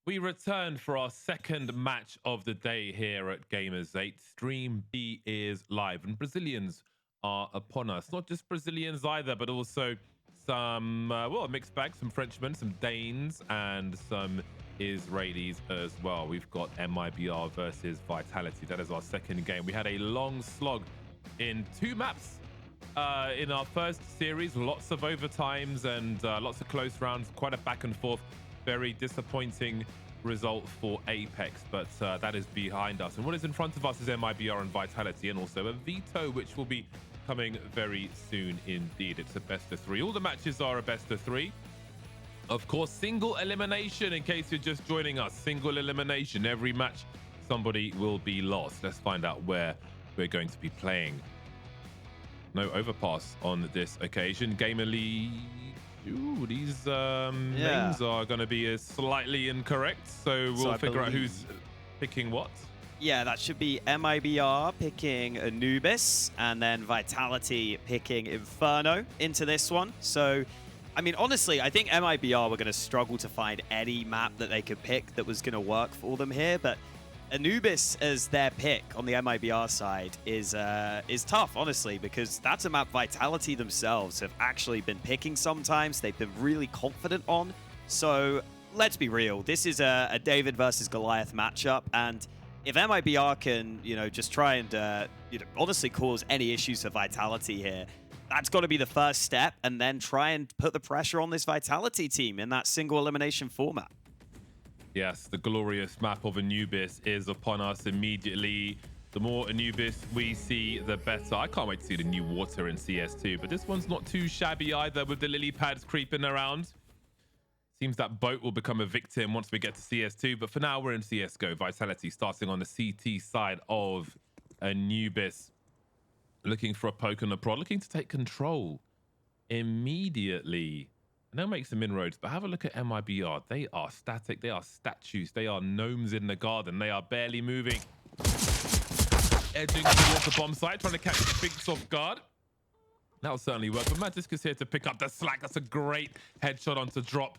We return for our second match of the day here at Gamers8. Stream B is live, and Brazilians are upon us. Not just Brazilians either, but also some, well, a mixed bag, some Frenchmen, some Danes, and some Israelis as well. We've got MIBR versus Vitality. That is our second game. We had a long slog in two maps in our first series. Lots of overtimes and lots of close rounds, quite a back and forth. Very disappointing result for Apex, but that is behind us. And what is in front of us is MIBR and Vitality, and also a veto, which will be coming very soon indeed. It's a best of three. All the matches are a best of three. Of course, single elimination, in case you're just joining us. Single elimination. Every match, somebody will be lost. Let's find out where we're going to be playing. No overpass on this occasion. Gamerly. Ooh, these names are going to be slightly incorrect, so we'll figure out who's picking what. Yeah, that should be MIBR picking Anubis, and then Vitality picking Inferno into this one. So, I mean, honestly, I think MIBR were going to struggle to find any map that they could pick that was going to work for them here, but Anubis as their pick on the MIBR side is tough, honestly, because that's a map Vitality themselves have actually been picking sometimes. They've been really confident on. So let's be real. This is a David versus Goliath matchup, and if MIBR can, just try and, honestly cause any issues for Vitality here, that's got to be the first step, and then try and put the pressure on this Vitality team in that single elimination format. Yes, the glorious map of Anubis is upon us immediately. The more Anubis we see, the better. I can't wait to see the new water in CS2, but this one's not too shabby either with the lily pads creeping around. Seems that boat will become a victim once we get to CS2, but for now we're in CSGO. Vitality starting on the CT side of Anubis. Looking for a poke on the prod, looking to take control immediately. And they'll make some inroads, but have a look at MIBR. They are static. They are statues. They are gnomes in the garden. They are barely moving. Edging towards the bomb site, trying to catch Sphinx off guard. That'll certainly work. But Magisk is here to pick up the slack. That's a great headshot onto drop.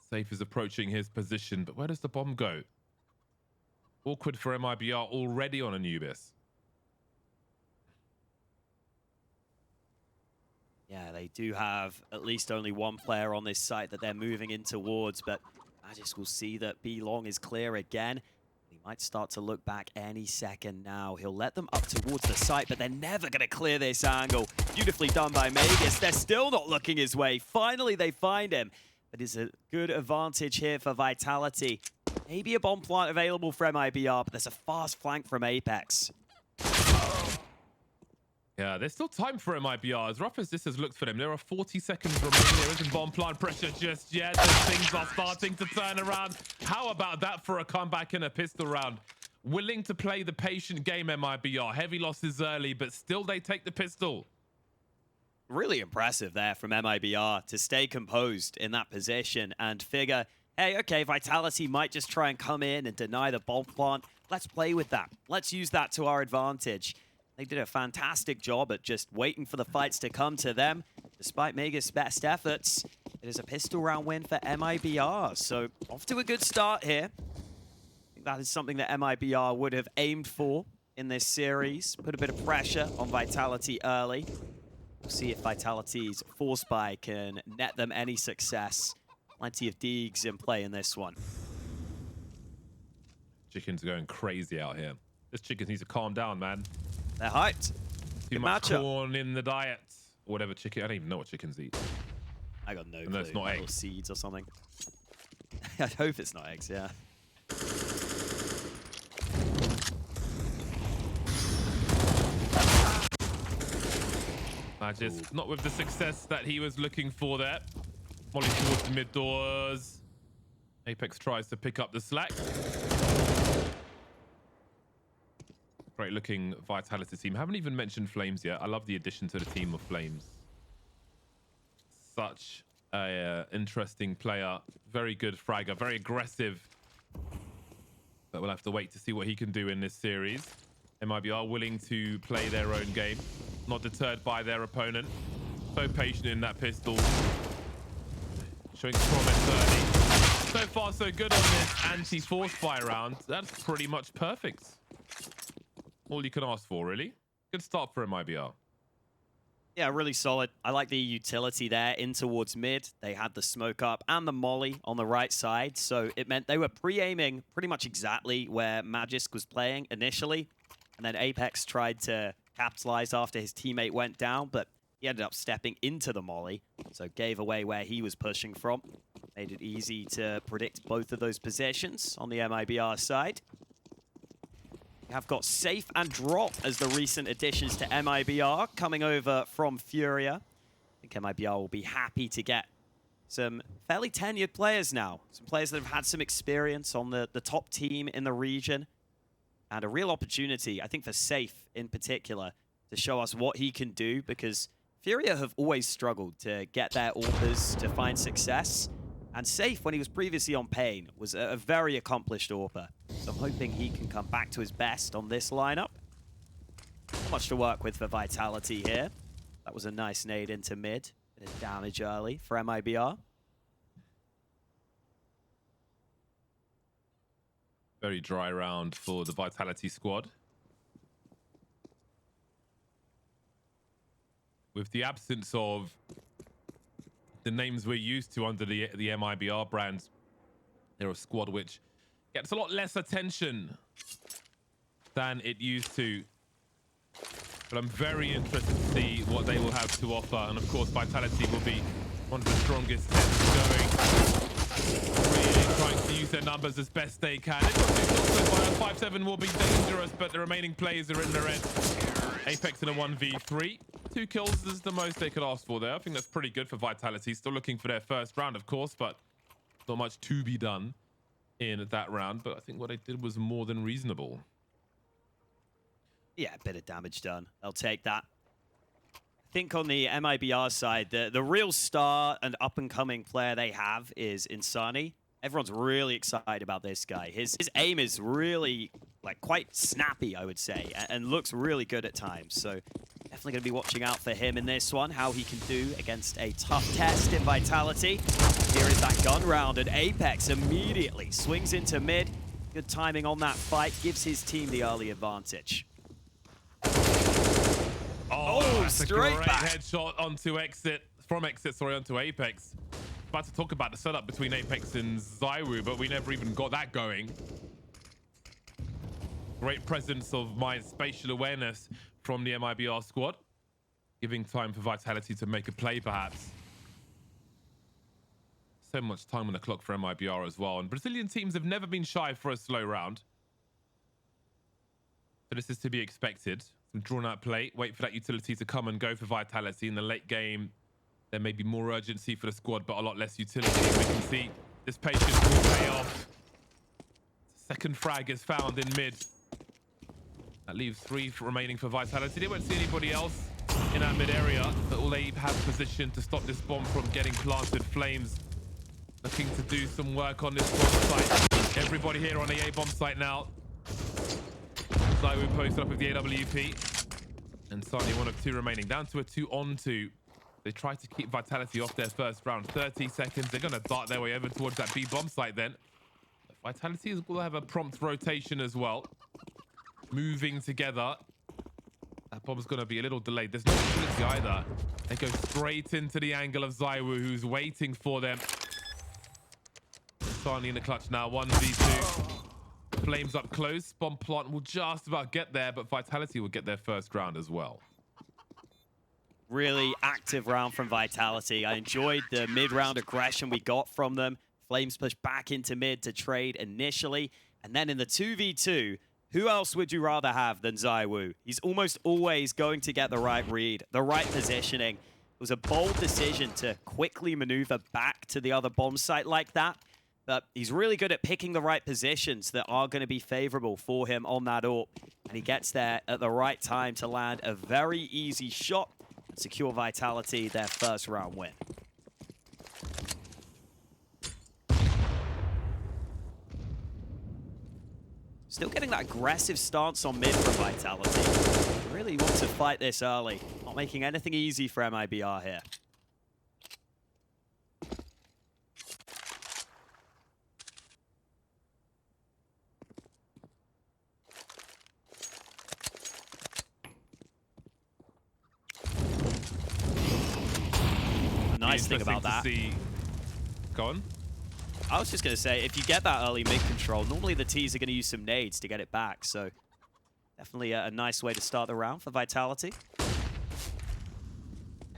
Safe is approaching his position, but where does the bomb go? Awkward for MIBR already on Anubis. Yeah, they do have at least only one player on this site that they're moving in towards, but Magisk will see that B-Long is clear again. He might start to look back any second now. He'll let them up towards the site, but they're never going to clear this angle. Beautifully done by Magus. They're still not looking his way. Finally, they find him. But it's a good advantage here for Vitality. Maybe a bomb plant available for MIBR, but there's a fast flank from Apex. Yeah, there's still time for MIBR. As rough as this has looked for them, there are 40 seconds remaining. There isn't bomb plant pressure just yet. Things are starting to turn around. How about that for a comeback in a pistol round? Willing to play the patient game, MIBR. Heavy losses early, but still they take the pistol. Really impressive there from MIBR to stay composed in that position and figure, hey, okay, Vitality might just try and come in and deny the bomb plant. Let's play with that. Let's use that to our advantage. They did a fantastic job at just waiting for the fights to come to them. Despite Magus' best efforts, it is a pistol round win for MIBR. So off to a good start here. I think that is something that MIBR would have aimed for in this series. Put a bit of pressure on Vitality early. We'll see if Vitality's force buy can net them any success. Plenty of Deegs in play in this one. Chickens are going crazy out here. This chicken needs to calm down, man. They're hyped. Too much corn in the diet. Or whatever chicken. I don't even know what chickens eat. I got no clue. And that's not eggs. Seeds or something. I hope it's not eggs, yeah. Magisk, not with the success that he was looking for there. Molly towards the mid doors. Apex tries to pick up the slack. Great looking Vitality team. Haven't even mentioned Flames yet. I love the addition to the team of Flames. Such a interesting player. Very good fragger. Very aggressive. But we'll have to wait to see what he can do in this series. MIBR willing to play their own game. Not deterred by their opponent. So patient in that pistol. Showing promise early. So far, so good on this anti-force fire round. That's pretty much perfect. All you can ask for, really. Good start for MIBR. Yeah, really solid. I like the utility there in towards mid. They had the smoke up and the molly on the right side, so it meant they were pre-aiming pretty much exactly where Magisk was playing initially. And then Apex tried to capitalize after his teammate went down, but he ended up stepping into the molly, so gave away where he was pushing from. Made it easy to predict both of those positions on the MIBR side. We have got Safe and Drop as the recent additions to MIBR coming over from Furia. I think MIBR will be happy to get some fairly tenured players now. Some players that have had some experience on the top team in the region. And a real opportunity, I think, for Safe in particular, to show us what he can do, because Furia have always struggled to get their AWPers to find success. And Safe, when he was previously on Pain, was a very accomplished AWPer. So I'm hoping he can come back to his best on this lineup. Not much to work with for Vitality here. That was a nice nade into mid. Bit of damage early for MIBR. Very dry round for the Vitality squad. With the absence of the names we're used to under the MIBR brand, they're a squad which gets a lot less attention than it used to. But I'm very interested to see what they will have to offer. And of course, Vitality will be one of the strongest teams going. Really trying to use their numbers as best they can. 5-7 will be dangerous, but the remaining players are in the red. Apex in a 1v3. 2 kills is the most they could ask for there. I think that's pretty good for Vitality. Still looking for their first round, of course, but not much to be done in that round. But I think what they did was more than reasonable. Yeah, a bit of damage done. I'll take that. I think on the MIBR side, the real star and up-and-coming player they have is Insani. Everyone's really excited about this guy. His aim is really, like, quite snappy, I would say, and looks really good at times. So definitely going to be watching out for him in this one, how he can do against a tough test in Vitality. Here is that gun round, and Apex immediately swings into mid. Good timing on that fight, gives his team the early advantage. Oh, that's straight a great back. headshot onto onto Apex. About to talk about the setup between Apex and ZywOo, but we never even got that going. Great presence of mind, spatial awareness from the MIBR squad, giving time for Vitality to make a play, perhaps. So much time on the clock for MIBR as well, and Brazilian teams have never been shy for a slow round. So this is to be expected. Some drawn out play, wait for that utility to come and go for Vitality. In the late game, there may be more urgency for the squad, but a lot less utility. We can see this patience will pay off. Second frag is found in mid. That leaves 3 remaining for Vitality. They won't see anybody else in that mid area, but all they have positioned to stop this bomb from getting planted. Flames looking to do some work on this bomb site. Everybody here on the A bomb site now. ZywOo posted up with the AWP. And suddenly 1 of 2 remaining. Down to a 2-on-2. They try to keep Vitality off their first round. 30 seconds. They're going to dart their way over towards that B bomb site then. But Vitality will have a prompt rotation as well. Moving together. That bomb's going to be a little delayed. There's no utility either. They go straight into the angle of ZywOo, who's waiting for them. Sani in the clutch now. 1v2. Flames up close. Bomb plant will just about get there, but Vitality will get their first round as well. Really active round from Vitality. I enjoyed the mid-round aggression we got from them. Flames pushed back into mid to trade initially. And then in the 2v2, who else would you rather have than ZywOo? He's almost always going to get the right read, the right positioning. It was a bold decision to quickly maneuver back to the other bomb site like that. But he's really good at picking the right positions that are going to be favorable for him on that AWP. And he gets there at the right time to land a very easy shot and secure Vitality their first round win. Still getting that aggressive stance on mid from Vitality. Really want to fight this early. Not making anything easy for MIBR here. nice thing about that. Go on. I was just going to say, if you get that early mid control, normally the T's are going to use some nades to get it back. So definitely a nice way to start the round for Vitality.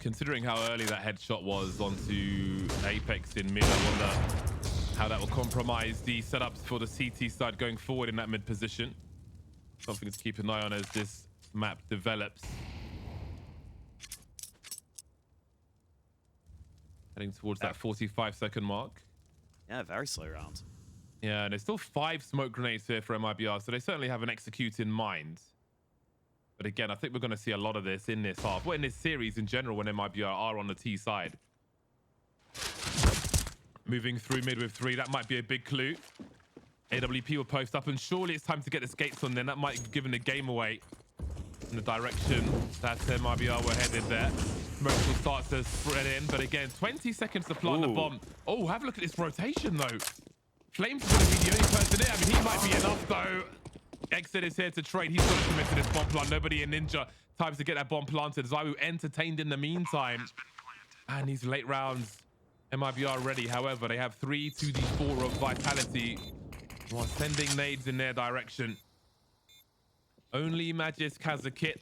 Considering how early that headshot was onto Apex in mid, I wonder how that will compromise the setups for the CT side going forward in that mid position. Something to keep an eye on as this map develops. Heading towards that 45-second mark. Yeah, very slow round. Yeah, and there's still 5 smoke grenades here for MIBR, so they certainly have an execute in mind. But again, I think we're going to see a lot of this in this half. Well, in this series in general when MIBR are on the T side. Moving through mid with 3, that might be a big clue. AWP will post up, and surely it's time to get the skates on then. That might have given the game away in the direction that MIBR were headed there. Smoke will start to spread in, but again, 20 seconds to plant the bomb. Oh, have a look at this rotation, though. Flames is going to be the only person in. I mean, he might be enough, though. Exit is here to trade. He's got to commit to this bomb plant. Nobody in Ninja. Time to get that bomb planted. Zywoo entertained in the meantime. And these late rounds, MIBR ready. However, they have 3 to the 4 of Vitality while sending nades in their direction. Only Magisk has a kit.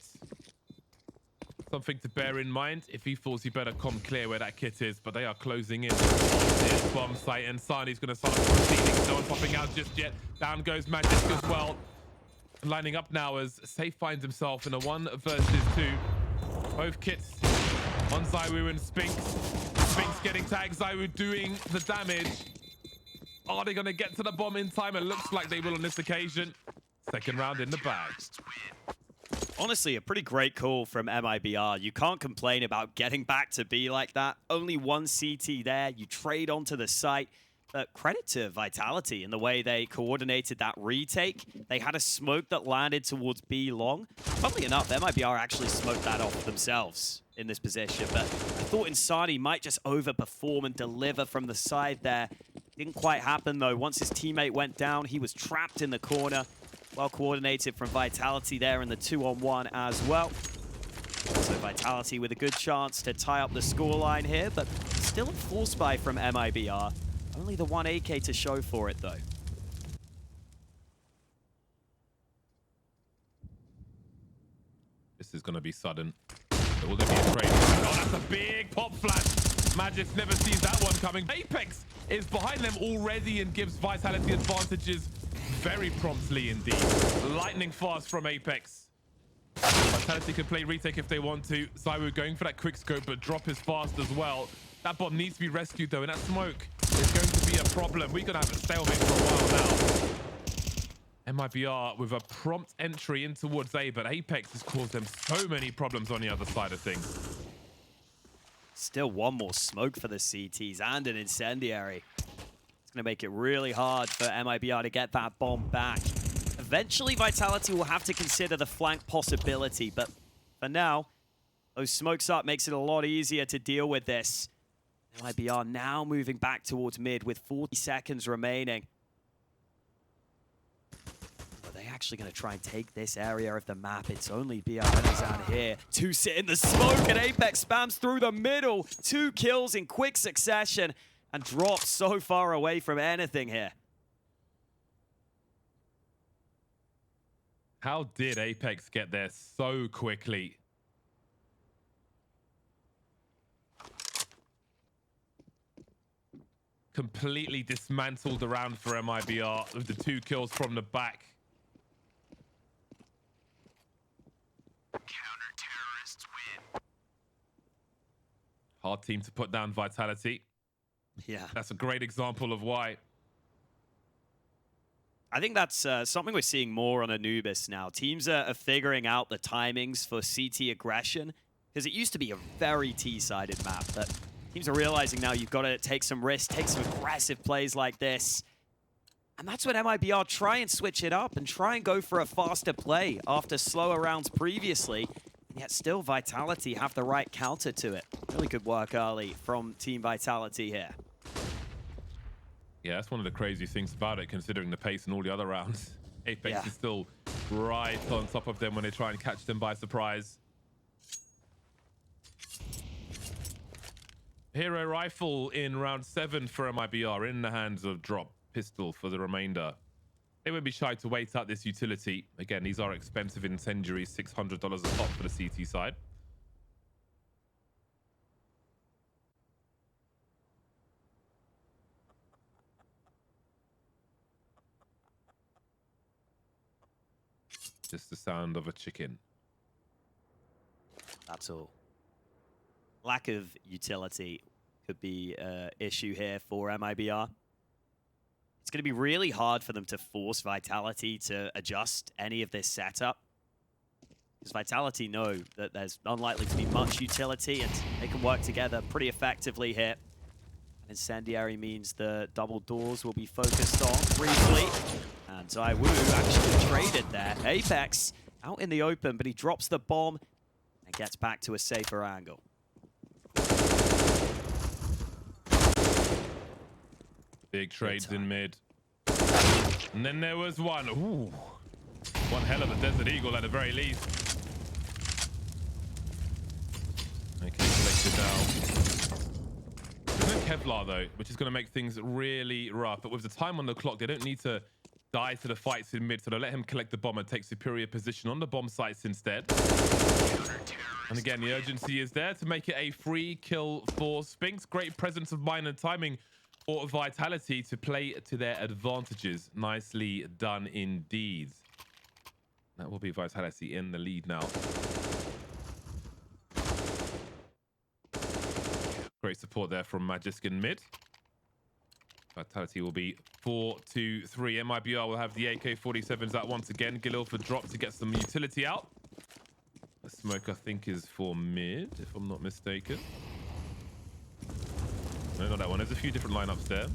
Something to bear in mind. If he falls, he better come clear where that kit is. But they are closing in on this bomb site. And Sani's going to start proceeding. No one popping out just yet. Down goes Magisk as well. Lining up now as Safe finds himself in a 1 versus 2. Both kits on Zywoo and Sphinx. Sphinx getting tagged. Zywoo doing the damage. Are they going to get to the bomb in time? It looks like they will on this occasion. Second round in the bag. Honestly, a pretty great call from MIBR. You can't complain about getting back to B like that. Only 1 CT there. You trade onto the site. But credit to Vitality in the way they coordinated that retake. They had a smoke that landed towards B long. Funnily enough, MIBR actually smoked that off themselves in this position. But I thought Insani might just overperform and deliver from the side there. Didn't quite happen, though. Once his teammate went down, he was trapped in the corner. Well coordinated from Vitality there in the 2-on-1 as well. So Vitality with a good chance to tie up the scoreline here, but still a force buy from MIBR. Only the 1 AK to show for it, though. This is going to be sudden. Will there be a trade? Oh, that's a big pop flash. Magisk never sees that one coming. Apex is behind them already and gives Vitality advantages very promptly indeed. Lightning fast from Apex. Vitality can play retake if they want to. Zywoo going for that quick scope, but drop is fast as well. That bomb needs to be rescued though, and that smoke is going to be a problem. We're going to have a stalemate for a while now. MIBR with a prompt entry in towards A, but Apex has caused them so many problems on the other side of things. Still 1 more smoke for the CTs and an incendiary. It's going to make it really hard for MIBR to get that bomb back. Eventually, Vitality will have to consider the flank possibility, but for now, those smokes up makes it a lot easier to deal with this. MIBR now moving back towards mid with 40 seconds remaining. Are they actually going to try and take this area of the map? It's only BR down here. 2 sit in the smoke, and Apex spams through the middle. 2 kills in quick succession and drops so far away from anything here. How did Apex get there so quickly? Completely dismantled the round for MIBR with the 2 kills from the back. Counter-terrorists win. Hard team to put down Vitality. Yeah. That's a great example of why. I think that's something we're seeing more on Anubis now. Teams are figuring out the timings for CT aggression, because it used to be a very T-sided map, but teams are realizing now you've got to take some risks, take some aggressive plays like this. And that's when MIBR try and switch it up and try and go for a faster play after slower rounds previously. And yet still Vitality have the right counter to it. Really good work early from Team Vitality here. Yeah, that's one of the crazy things about it, considering the pace in all the other rounds. Apex is still right on top of them when they try and catch them by surprise. Hero rifle in round 7 for MIBR in the hands of Drop. Pistol for the remainder. They won't be shy to wait out this utility. Again, these are expensive incendiaries, $600 a pop for the CT side. Just the sound of a chicken. That's all. Lack of utility could be an issue here for MIBR. It's going to be really hard for them to force Vitality to adjust any of this setup. Because Vitality know that there's unlikely to be much utility and they can work together pretty effectively here. Incendiary means the double doors will be focused on briefly. And Zaiwu actually traded there. Apex out in the open, but he drops the bomb and gets back to a safer angle. Big trades in mid. And then there was one. Ooh. One hell of a Desert Eagle at the very least. Okay, collected now. There's no Kevlar though, which is going to make things really rough. But with the time on the clock, they don't need to die to the fights in mid, so they'll let him collect the bomb and take superior position on the bomb sites instead. And again, the urgency is there to make it a free kill for Sphinx. Great presence of mind and timing for Vitality to play to their advantages. Nicely done indeed. That will be Vitality in the lead now. Great support there from Magisk in mid. Vitality will be 4-2-3. MIBR will have the AK-47s out once again. Galil for drop to get some utility out. The smoke, I think, is for mid, if I'm not mistaken. No, not that one. There's a few different lineups there.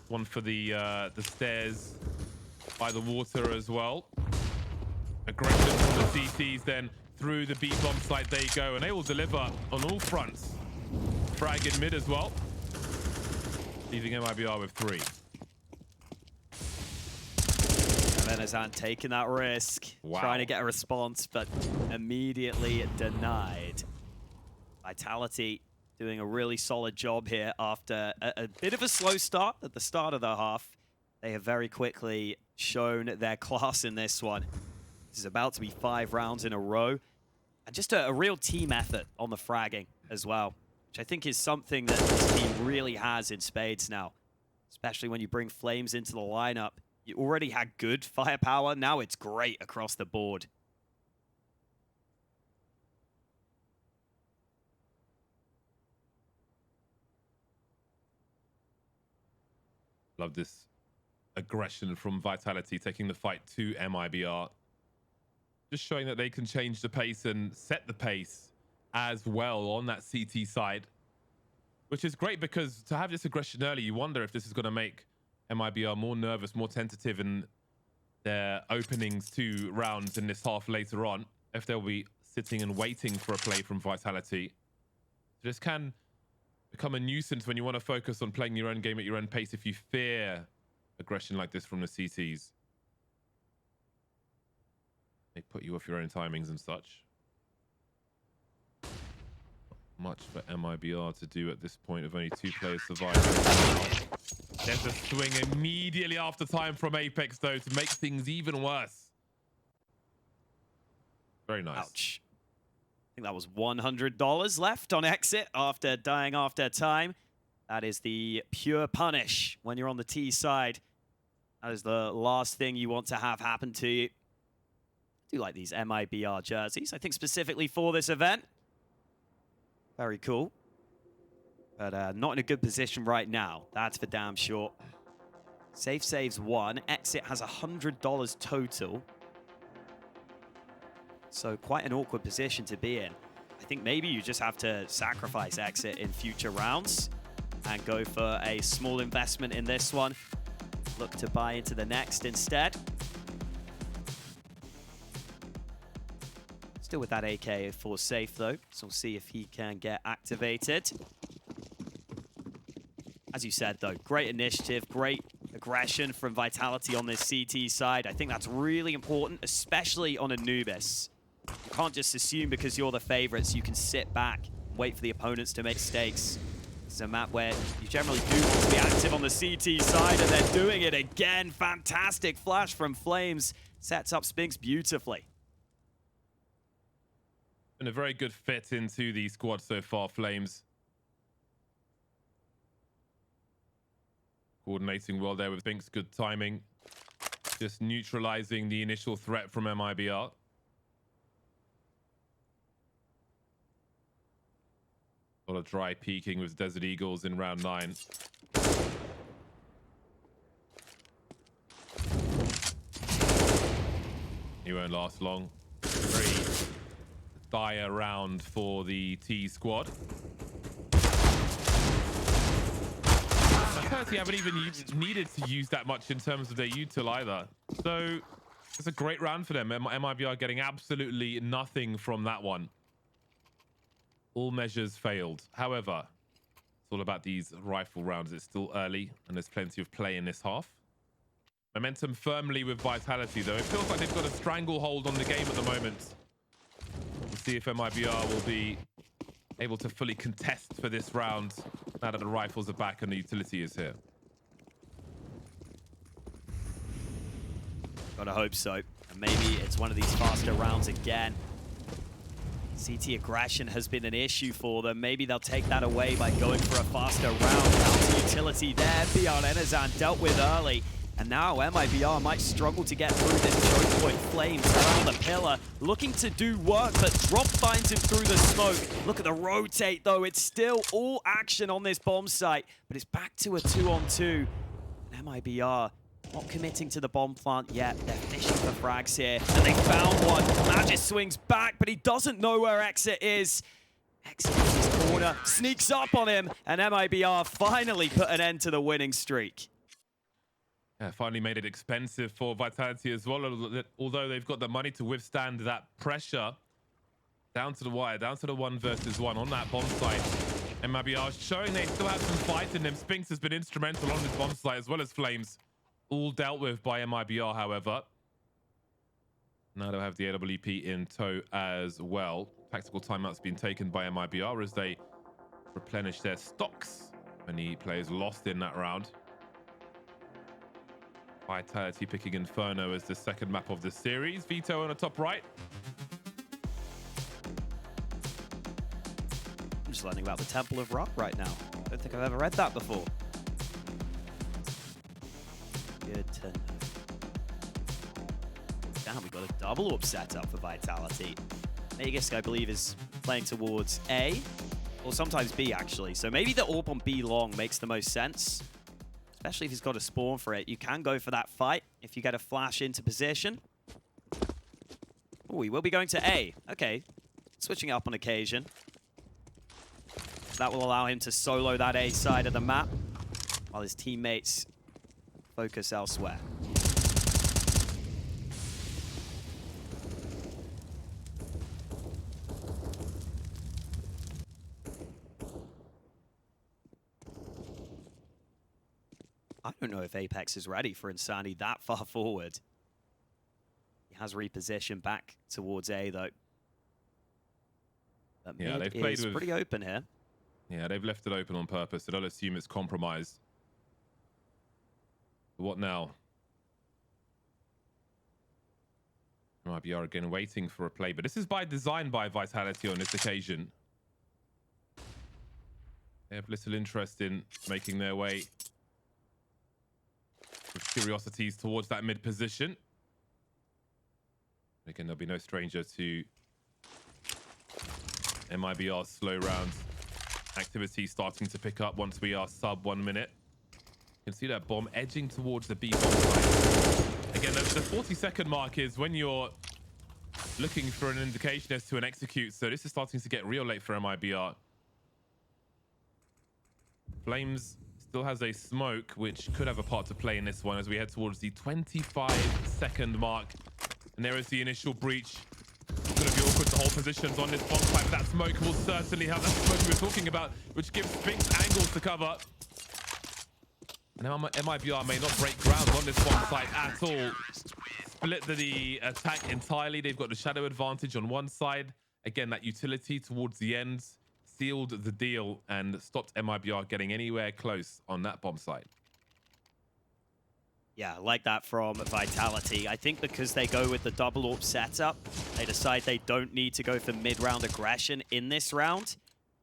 One for the stairs by the water as well. Aggression from the CTs then through the B bomb site. They go, and they will deliver on all fronts. Frag in mid as well, leaving MIBR with 3. Venezan taking that risk, trying to get a response, but immediately denied. Vitality doing a really solid job here after a bit of a slow start at the start of the half. They have very quickly shown their class in this one. This is about to be 5 rounds in a row. And just a real team effort on the fragging as well, which I think is something that this team really has in spades now. Especially when you bring Flames into the lineup. You already had good firepower, now it's great across the board. Love this aggression from Vitality, taking the fight to MIBR. Just showing that they can change the pace and set the pace as well on that CT side. Which is great, because to have this aggression early, you wonder if this is going to make MIBR more nervous, more tentative in their openings 2 rounds in this half later on. If they'll be sitting and waiting for a play from Vitality. This can become a nuisance when you want to focus on playing your own game at your own pace if you fear aggression like this from the CTs. They put you off your own timings and such. Much for MIBR to do at this point of only 2 players surviving. There's a swing immediately after time from Apex though to make things even worse. Very nice. Ouch. I think that was $100 left on exit after dying after time. That is the pure punish when you're on the T side. That is the last thing you want to have happen to you. I do like these MIBR jerseys, I think specifically for this event. Very cool. But not in a good position right now. That's for damn sure. Safe saves 1. Exit has $100 total. So quite an awkward position to be in. I think maybe you just have to sacrifice Exit in future rounds and go for a small investment in this one. Look to buy into the next instead. Still with that AK for safe though, so we'll see if he can get activated. As you said though, great initiative, great aggression from Vitality on this CT side. I think that's really important, especially on Anubis. You can't just assume because you're the favorites, you can sit back, wait for the opponents to make mistakes. It's a map where you generally do want to be active on the CT side, and they're doing it again. Fantastic flash from Flames. Sets up Sphinx beautifully. Been a very good fit into the squad so far, Flames. Coordinating well there with Sphinx, good timing. Just neutralizing the initial threat from MIBR. A lot of dry peeking with Desert Eagles in round 9. He won't last long. Very dire round for the T squad. Vitality haven't even needed to use that much in terms of their util either. So it's a great round for them. MIBR getting absolutely nothing from that one. All measures failed. However, it's all about these rifle rounds. It's still early and there's plenty of play in this half. Momentum firmly with Vitality though. It feels like they've got a stranglehold on the game at the moment. We'll see if MIBR will be able to fully contest for this round now that the rifles are back and the utility is here. Gotta hope so. And maybe it's one of these faster rounds again. CT aggression has been an issue for them. Maybe they'll take that away by going for a faster round. Counter utility there. Beyond Enazan dealt with early. And now MIBR might struggle to get through this choke point. Flames around the pillar, looking to do work, but Drop finds him through the smoke. Look at the rotate though. It's still all action on this bomb site, but it's back to a 2-on-2. And MIBR not committing to the bomb plant yet. They're fishing for frags here, and they found one. Magis swings back, but he doesn't know where Exit is. Exit in his corner, sneaks up on him, and MIBR finally put an end to the winning streak. Yeah, finally made it expensive for Vitality as well, although they've got the money to withstand that pressure. Down to the wire, down to the 1 versus 1 on that bomb site. MIBR showing they still have some fight in them. Sphinx has been instrumental on this bomb site as well as Flames. All dealt with by MIBR, however. Now they'll have the AWP in tow as well. Tactical timeout's been taken by MIBR as they replenish their stocks. Many players lost in that round. Vitality picking Inferno as the second map of the series. Veto on the top right. I'm just learning about the Temple of Rock right now. I don't think I've ever read that before. Good to know. Damn, we got a double up setup for Vitality. Vegas, I believe, is playing towards A, or sometimes B, actually. So maybe the AWP on B long makes the most sense, especially if he's got a spawn for it. You can go for that fight if you get a flash into position. Oh, he will be going to A. Okay, switching up on occasion. That will allow him to solo that A side of the map while his teammates focus elsewhere. I don't know if Apex is ready for Insanity that far forward. He has repositioned back towards A, though. But yeah, mid they've played is pretty open here. Yeah, they've left it open on purpose. So don't assume it's compromised. But what now? MIBR again waiting for a play, but this is by design by Vitality on this occasion. They have little interest in making their way with curiosities towards that mid position. Again, there'll be no stranger to MIBR's slow rounds. Activity starting to pick up once we are sub 1 minute. You can see that bomb edging towards the B bomb site. Again, the 40-second mark is when you're looking for an indication as to an execute. So this is starting to get real late for MIBR. Flames still has a smoke, which could have a part to play in this one as we head towards the 25-second mark. And there is the initial breach. It's going to be awkward to hold positions on this bomb site, but that smoke will certainly have that smoke we were talking about, which gives Sphinx angles to cover. And MIBR may not break ground on this bomb site at all. Split the attack entirely. They've got the shadow advantage on one side. Again, that utility towards the end sealed the deal and stopped MIBR getting anywhere close on that bomb site. Yeah, like that from Vitality. I think because they go with the double AWP setup, they decide they don't need to go for mid-round aggression in this round.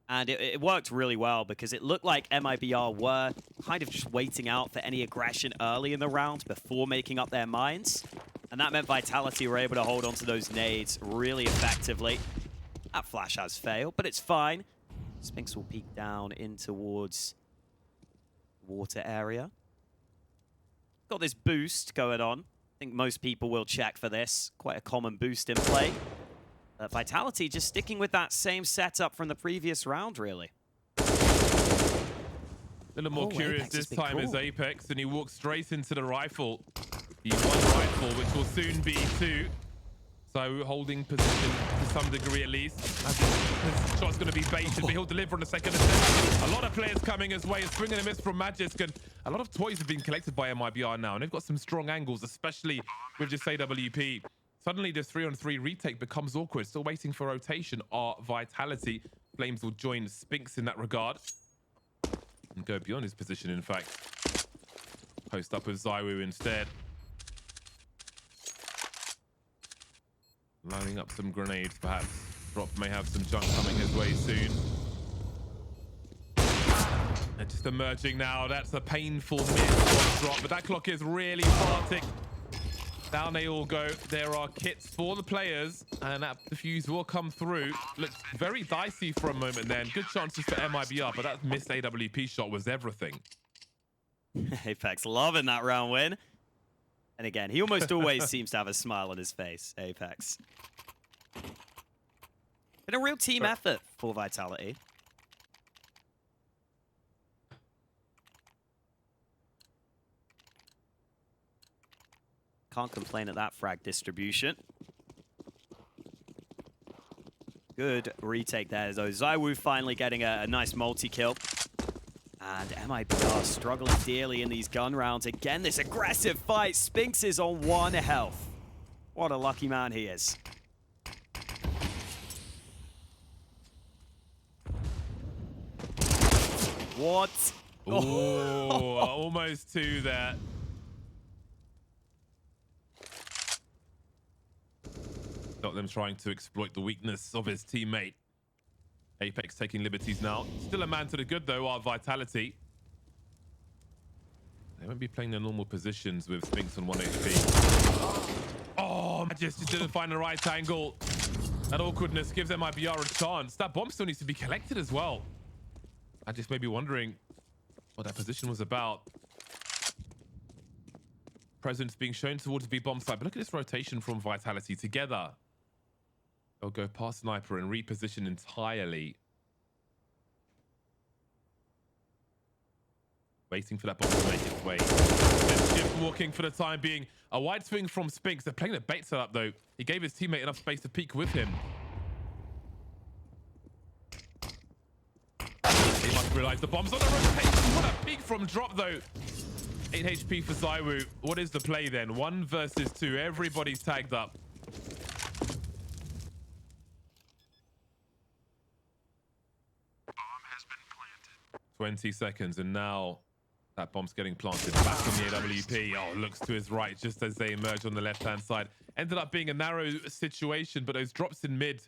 And it worked really well because it looked like MIBR were kind of just waiting out for any aggression early in the round before making up their minds. And that meant Vitality were able to hold onto those nades really effectively. That flash has failed, but it's fine. Sphinx will peek down in towards the water area. Got this boost going on. I think most people will check for this. Quite a common boost in play. Vitality just sticking with that same setup from the previous round, really. A little more curious Apex this time is Apex, and he walks straight into the rifle. The one rifle, which will soon be two. So holding position to some degree at least. This shot's going to be baited, but he'll deliver in a second attempt. A lot of players coming his way. A swing and a miss from Magisk, and a lot of toys have been collected by MIBR now, and they've got some strong angles, especially with just AWP. Suddenly, this 3-on-3 retake becomes awkward. Still waiting for rotation are Vitality. Flames will join Sphinx in that regard. And go beyond his position, in fact. Post up with Zywoo instead. Lining up some grenades, perhaps. Drop may have some junk coming his way soon. They're just emerging now. That's a painful miss drop, but that clock is really farting. Down they all go. There are kits for the players, and that defuse will come through. Looks very dicey for a moment then. Good chances for MIBR, but that missed AWP shot was everything. Apex loving that round win. And again, he almost always seems to have a smile on his face, Apex. Been a real team effort for Vitality. Can't complain at that frag distribution. Good retake there, though. Zywoo finally getting a nice multi-kill. And MIBR struggling dearly in these gun rounds. Again, this aggressive fight. Sphinx is on 1 health. What a lucky man he is. What? Oh, almost 2 there. Got them trying to exploit the weakness of his teammate. Apex taking liberties now. Still a man to the good, though, our Vitality. They won't be playing their normal positions with Sphinx on 1 HP. Oh, Magisk just didn't find the right angle. That awkwardness gives MIBR a chance. That bomb still needs to be collected as well. I just may be wondering what that position was about. Presence being shown towards the B bomb side, but look at this rotation from Vitality together. They'll go past Sniper and reposition entirely. Waiting for that bomb to make its way. Shift walking for the time being. A wide swing from Sphinx. They're playing a bait setup though. He gave his teammate enough space to peek with him. He must realize the bomb's on the rotation. What a peek from Drop though. 8 HP for Zywoo. What is the play then? 1 versus 2. Everybody's tagged up. Bomb has been planted. 20 seconds, and now that bomb's getting planted back in the AWP. Oh, looks to his right just as they emerge on the left-hand side. Ended up being a narrow situation, but those drops in mid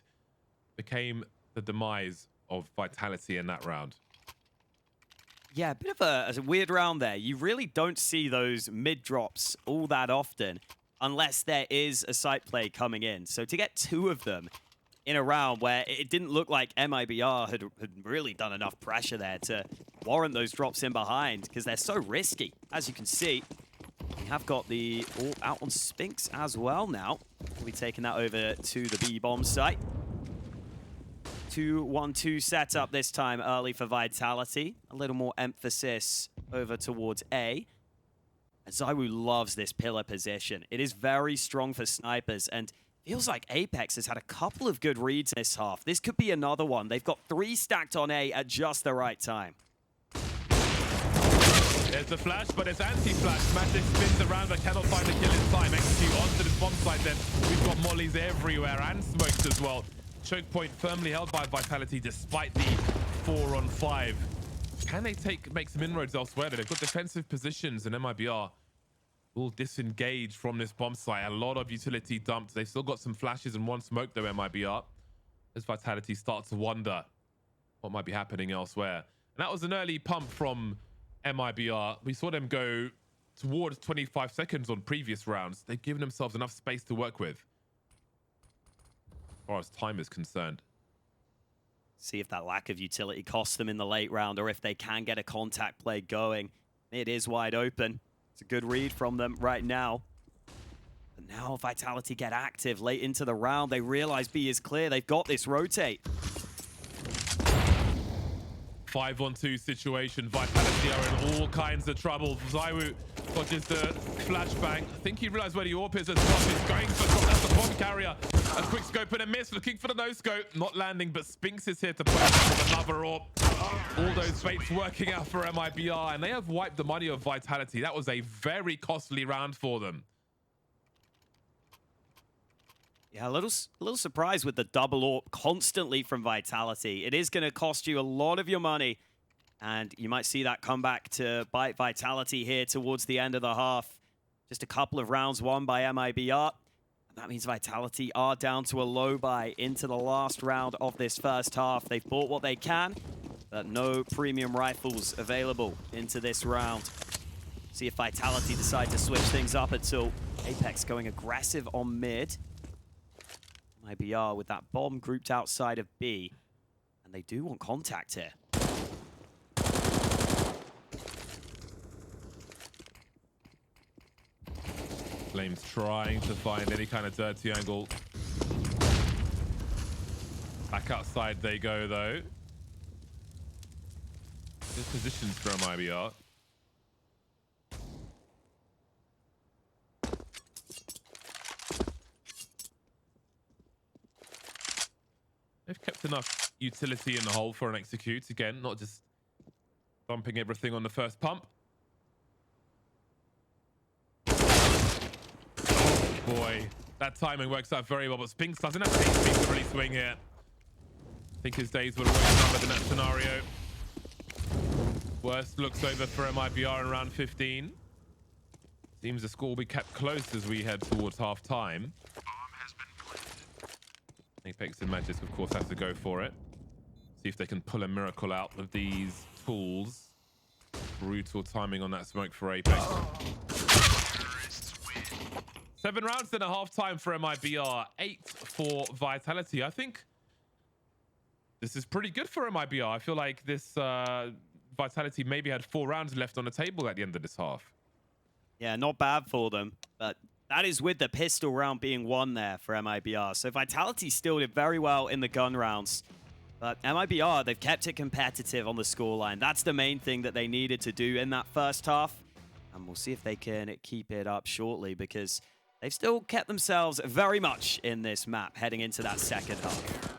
became the demise of Vitality in that round. Yeah, a bit of a weird round there. You really don't see those mid drops all that often unless there is a site play coming in. So to get 2 of them in a round where it didn't look like MIBR had really done enough pressure there to warrant those drops in behind because they're so risky. As you can see, we have got the AWP out on Sphinx as well now. We'll be taking that over to the B bomb site. 2-1-2 setup this time early for Vitality. A little more emphasis over towards A. Zywoo loves this pillar position. It is very strong for snipers, and feels like Apex has had a couple of good reads in this half. This could be another one. They've got 3 stacked on A at just the right time. There's the flash, but it's anti-flash. Magisk spins around but cannot find the kill in time. Execute onto the bomb site then. We've got mollies everywhere and smokes as well. choke point firmly held by Vitality despite the 4-on-5. Can they make some inroads elsewhere? They've got defensive positions, and MIBR will disengage from this bomb site. A lot of utility dumped. They've still got some flashes and one smoke though, MIBR. As Vitality starts to wonder what might be happening elsewhere. And that was an early pump from MIBR. We saw them go towards 25 seconds on previous rounds. They've given themselves enough space to work with, as far as time is concerned. See if that lack of utility costs them in the late round, or if they can get a contact play going. It is wide open. It's a good read from them right now. But now Vitality get active late into the round. They realize B is clear. They've got this rotate. 5-on-2 situation. Vitality are in all kinds of trouble. Zywoo got just a flashbang. I think he realized where the AWP is as well. He's going for that's the bomb carrier. A quick scope and a miss. Looking for the no scope. Not landing, but Sphinx is here to play with another AWP. All those baits working out for MIBR, and they have wiped the money of Vitality. That was a very costly round for them. Yeah, a little surprised with the double AWP constantly from Vitality. It is going to cost you a lot of your money, and you might see that come back to bite Vitality here towards the end of the half. Just a couple of rounds won by MIBR. And that means Vitality are down to a low buy into the last round of this first half. They've bought what they can, but no premium rifles available into this round. See if Vitality decide to switch things up at all. Apex going aggressive on mid. MIBR with that bomb grouped outside of B. And they do want contact here. Flames trying to find any kind of dirty angle. Back outside they go though. Good positions for MIBR. They've kept enough utility in the hole for an execute. Again, not just dumping everything on the first pump. Oh boy, that timing works out very well, but Sphinx doesn't have HP to really swing here. I think his days were already numbered in that scenario. Worst looks over for MIBR in round 15. Seems the score will be kept close as we head towards half time. Apex and Magic, of course, has to go for it. See if they can pull a miracle out of these tools. Brutal timing on that smoke for Apex. 7 rounds and a half time for MIBR. 8 for Vitality. I think this is pretty good for MIBR. I feel like this Vitality maybe had 4 rounds left on the table at the end of this half. Yeah, not bad for them, but that is with the pistol round being won there for MIBR. So Vitality still did very well in the gun rounds. But MIBR, they've kept it competitive on the scoreline. That's the main thing that they needed to do in that first half. And we'll see if they can keep it up shortly, because they've still kept themselves very much in this map heading into that second half.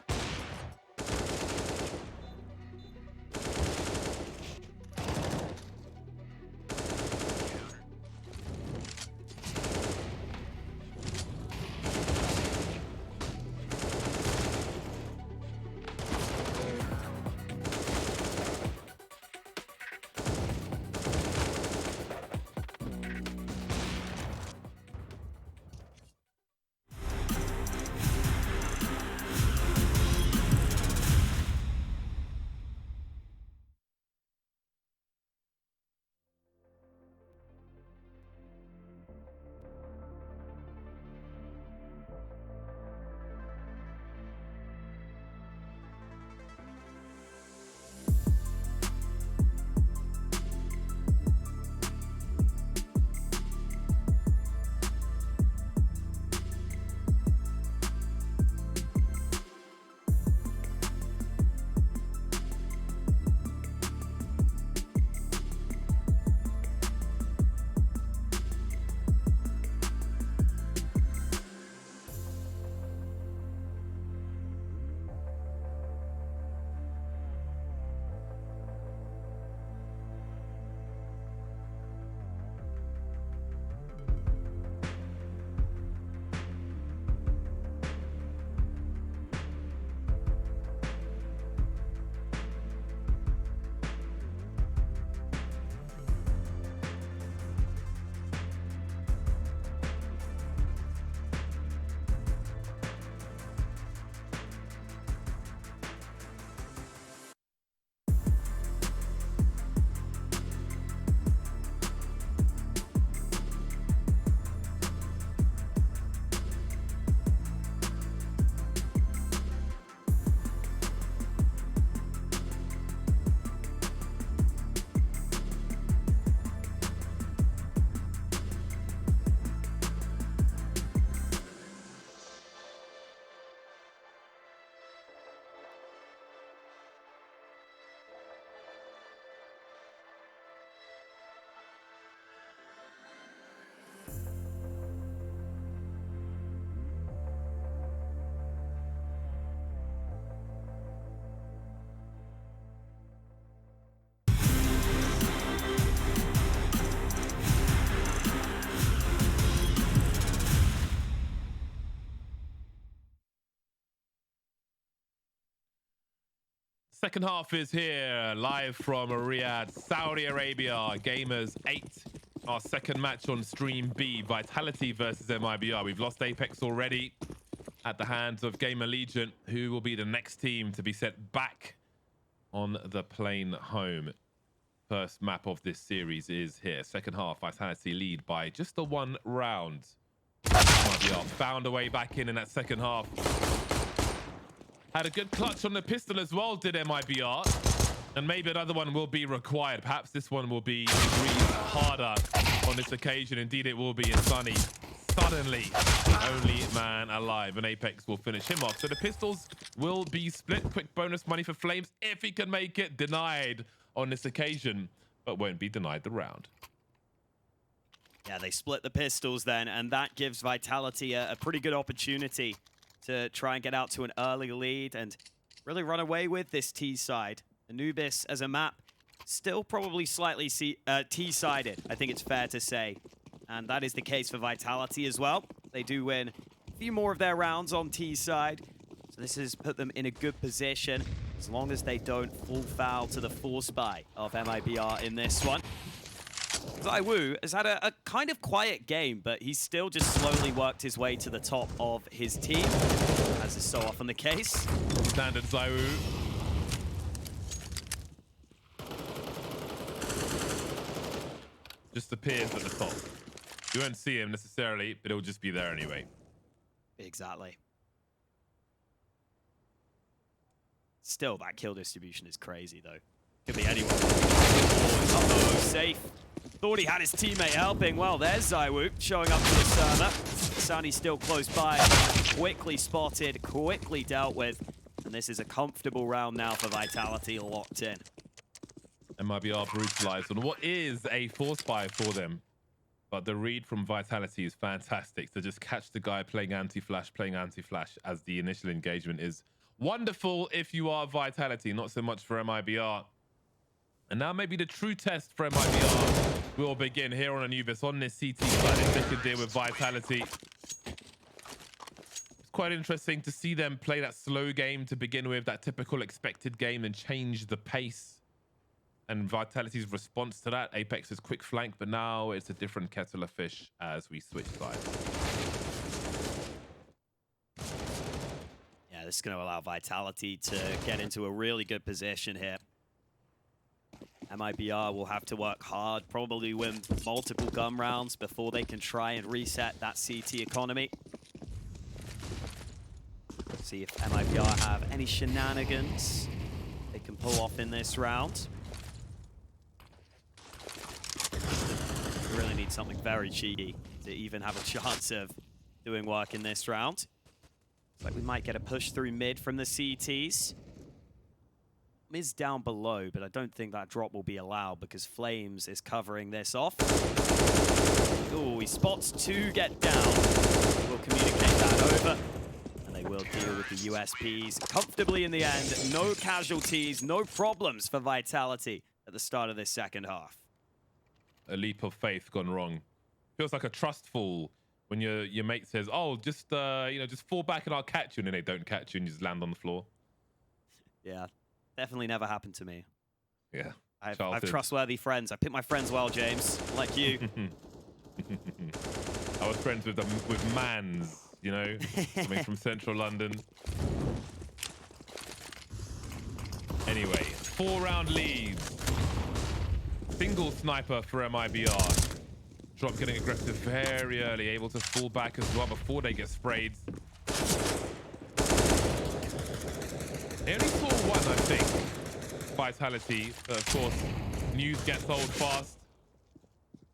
Second half is here, live from Riyadh, Saudi Arabia. Gamers8, our second match on Stream B. Vitality versus MIBR. We've lost Apex already at the hands of Gamer Legion, who will be the next team to be sent back on the plane home. First map of this series is here. Second half, Vitality lead by just the 1 round. MIBR found a way back in that second half. Had a good clutch on the pistol as well, did MIBR. And maybe another one will be required. Perhaps this one will be breathed harder on this occasion. Indeed, it will be. And Sunny, suddenly, the only man alive. And Apex will finish him off. So the pistols will be split. Quick bonus money for Flames if he can make it. Denied on this occasion, but won't be denied the round. Yeah, they split the pistols then, and that gives Vitality a pretty good opportunity to try and get out to an early lead and really run away with this T side. Anubis as a map, still probably slightly T-sided, I think it's fair to say. And that is the case for Vitality as well. They do win a few more of their rounds on T side, so this has put them in a good position as long as they don't fall foul to the force buy of MIBR in this one. ZywOo has had a kind of quiet game, but he's still just slowly worked his way to the top of his team, as is so often the case. Standard ZywOo. Just appears at the top. You won't see him necessarily, but he'll just be there anyway. Exactly. Still, that kill distribution is crazy, though. Could be anyone. Uh-oh, safe. Thought he had his teammate helping. Well, there's ZywOo showing up to the server. Sunny still close by. Quickly spotted, quickly dealt with. And this is a comfortable round now for Vitality, locked in. MIBR brutalized on what is a force buy for them. But the read from Vitality is fantastic. To just catch the guy playing anti-flash as the initial engagement is wonderful if you are Vitality, not so much for MIBR. And now maybe the true test for MIBR will begin here on Anubis on this CT side if they could deal with Vitality. It's quite interesting to see them play that slow game to begin with, that typical expected game, and change the pace. And Vitality's response to that, Apex's quick flank, but now it's a different kettle of fish as we switch sides. Yeah, this is going to allow Vitality to get into a really good position here. MIBR will have to work hard, probably win multiple gun rounds before they can try and reset that CT economy. See if MIBR have any shenanigans they can pull off in this round. We really need something very cheeky to even have a chance of doing work in this round. Looks like we might get a push through mid from the CTs. Is down below, but I don't think that drop will be allowed because Flames is covering this off. Oh, he spots 2 get down. We'll communicate that over, and they will deal with the USPs comfortably in the end. No casualties, no problems for Vitality at the start of this second half. A leap of faith gone wrong. Feels like a trust fall when your mate says, "Oh, just just fall back and I'll catch you," and then they don't catch you and you just land on the floor. Yeah. Definitely never happened to me. Yeah. I've trustworthy friends. I pick my friends well, James, like you. I was friends with Mans, you know, coming from central London. Anyway, 4-round lead. Single sniper for MIBR. Drop getting aggressive very early, able to fall back as well before they get sprayed. They only saw one, I think. Vitality, of course, news gets old fast.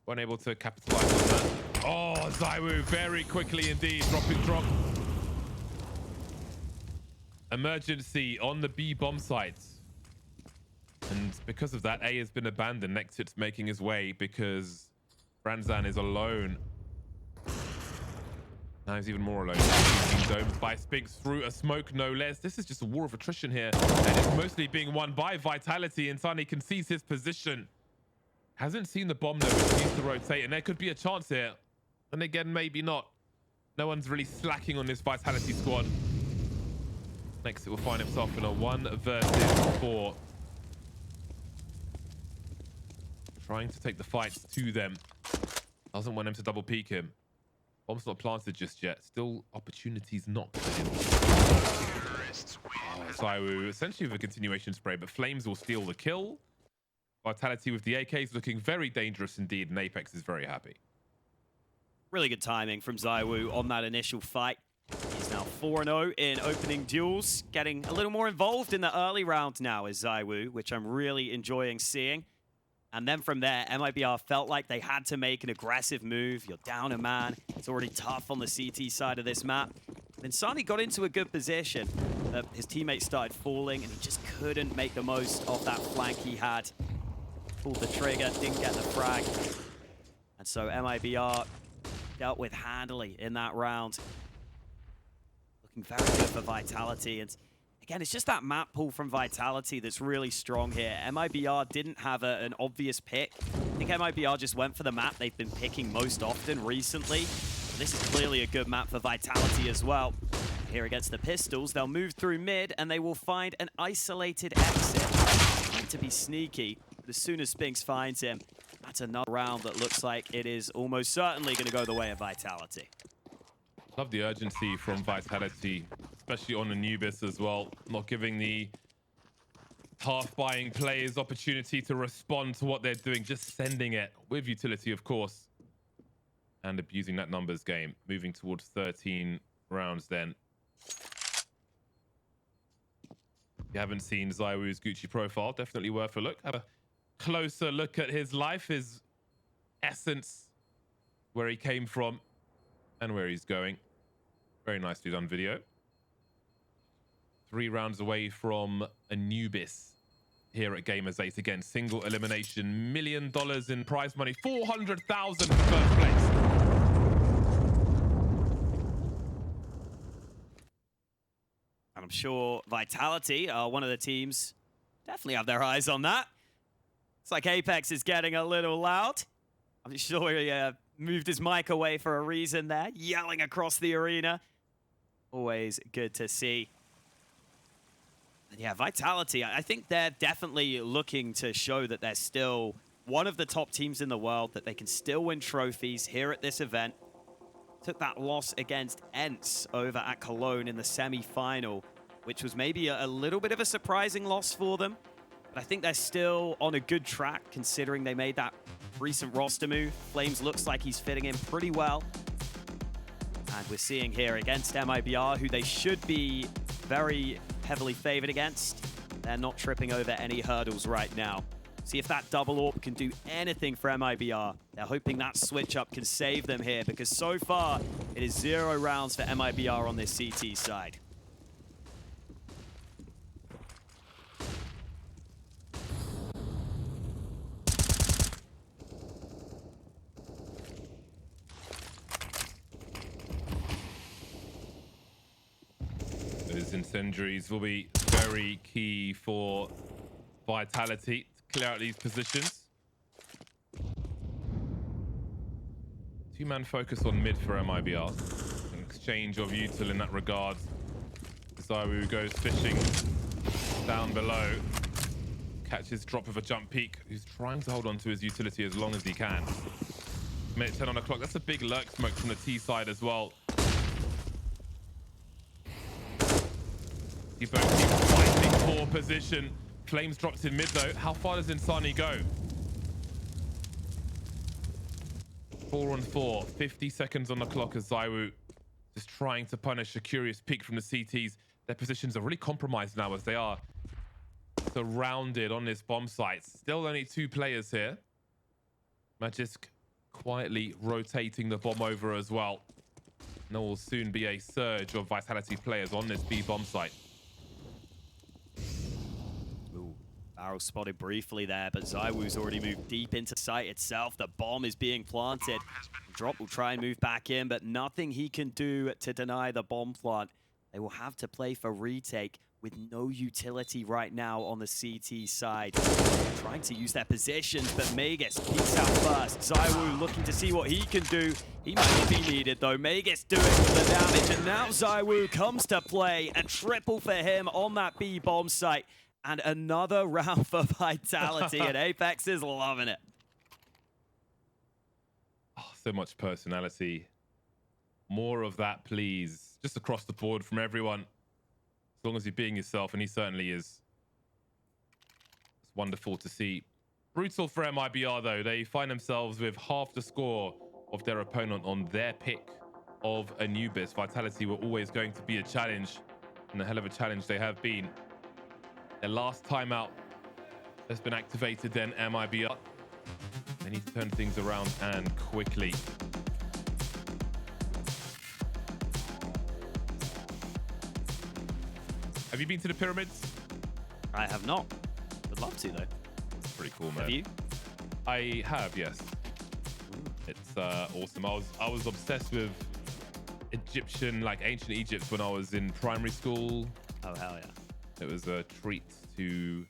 Weren't able to capitalize on that. Oh, ZywOo very quickly indeed. Drop. Emergency on the B bomb sites. And because of that, A has been abandoned. Nexit's making his way because Franzan is alone. Now he's even more alone. Domed by Sphinx through a smoke, no less. This is just a war of attrition here. And it's mostly being won by Vitality. And Sunny concedes his position. Hasn't seen the bomb though, which needs to rotate. And there could be a chance here. And again, maybe not. No one's really slacking on this Vitality squad. Next, it will find himself in a 1 versus 4. Trying to take the fights to them. Doesn't want him to double peek him. Bomb's not planted just yet. Still opportunities not for him. Zywoo essentially with a continuation spray, but Flames will steal the kill. Vitality with the AK is looking very dangerous indeed, and Apex is very happy. Really good timing from Zywoo on that initial fight. He's now 4-0 in opening duels. Getting a little more involved in the early round now is Zywoo, which I'm really enjoying seeing. And then from there, MIBR felt like they had to make an aggressive move. You're down a man. It's already tough on the CT side of this map. Then Sunny got into a good position. His teammates started falling, and he just couldn't make the most of that flank he had. Pulled the trigger, didn't get the frag. And so MIBR dealt with handily in that round. Looking very good for Vitality. And again, it's just that map pull from Vitality that's really strong here. MIBR didn't have an obvious pick. I think MIBR just went for the map they've been picking most often recently. This is clearly a good map for Vitality as well. Here against the Pistols, they'll move through mid and they will find an isolated exit. Trying to be sneaky, but as soon as Sphinx finds him, that's another round that looks like it is almost certainly going to go the way of Vitality. Love the urgency from Vitality, especially on Anubis as well. Not giving the half-buying players opportunity to respond to what they're doing, just sending it with utility, of course, and abusing that numbers game. Moving towards 13 rounds then. If you haven't seen Zywoo's Gucci profile, definitely worth a look. Have a closer look at his life, his essence, where he came from, and where he's going. Very nicely done video. 3 rounds away from Anubis here at Gamers8. Again, single elimination, $1 million in prize money, 400,000 for first place. And I'm sure Vitality are one of the teams definitely have their eyes on that. It's like Apex is getting a little loud. I'm sure he moved his mic away for a reason there, yelling across the arena. Always good to see. And yeah, Vitality, I think they're definitely looking to show that they're still one of the top teams in the world, that they can still win trophies here at this event. Took that loss against Ents over at Cologne in the semi-final, which was maybe a little bit of a surprising loss for them. But I think they're still on a good track, considering they made that recent roster move. Flames looks like he's fitting in pretty well. And we're seeing here against MIBR, who they should be very heavily favored against. They're not tripping over any hurdles right now. See if that double AWP can do anything for MIBR. They're hoping that switch up can save them here, because so far it is 0 rounds for MIBR on this CT side. Those incendiaries will be very key for Vitality to clear out these positions. 2-man focus on mid for MIBR. An exchange of util in that regard. Zywoo goes fishing down below. Catches drop of a jump peak. He's trying to hold on to his utility as long as he can. Minute 10 on the clock. That's a big lurk smoke from the T side as well. You both keep fighting for position. Flames drops in mid though. How far does Insani go? 4 on 4. 50 seconds on the clock as Zywoo just trying to punish a curious peek from the CTs. Their positions are really compromised now as they are surrounded on this bomb site. Still only 2 players here. Magisk quietly rotating the bomb over as well. And there will soon be a surge of Vitality players on this B bomb site. Barrel spotted briefly there, but Zywoo's already moved deep into site itself. The bomb is being planted. Drop will try and move back in, but nothing he can do to deny the bomb plant. They will have to play for retake. with no utility right now on the CT side. Trying to use their positions, but Magus peeks out first. ZywOo looking to see what he can do. He might not be needed though. Magus doing the damage, and now ZywOo comes to play. A triple for him on that B bomb site. And another round for Vitality, and Apex is loving it. Oh, so much personality. More of that, please. Just across the board from everyone. As long as you're being yourself, and he certainly is. It's wonderful to see. Brutal for MIBR, though. They find themselves with half the score of their opponent on their pick of Anubis. Vitality were always going to be a challenge, and a hell of a challenge they have been. Their last timeout has been activated, then MIBR. They need to turn things around, and quickly. Have you been to the pyramids? I have not. Would love to, though. Pretty cool, man. Have you? I have, yes. It's awesome. I was obsessed with Egyptian, like ancient Egypt, when I was in primary school. Oh, hell yeah. It was a treat to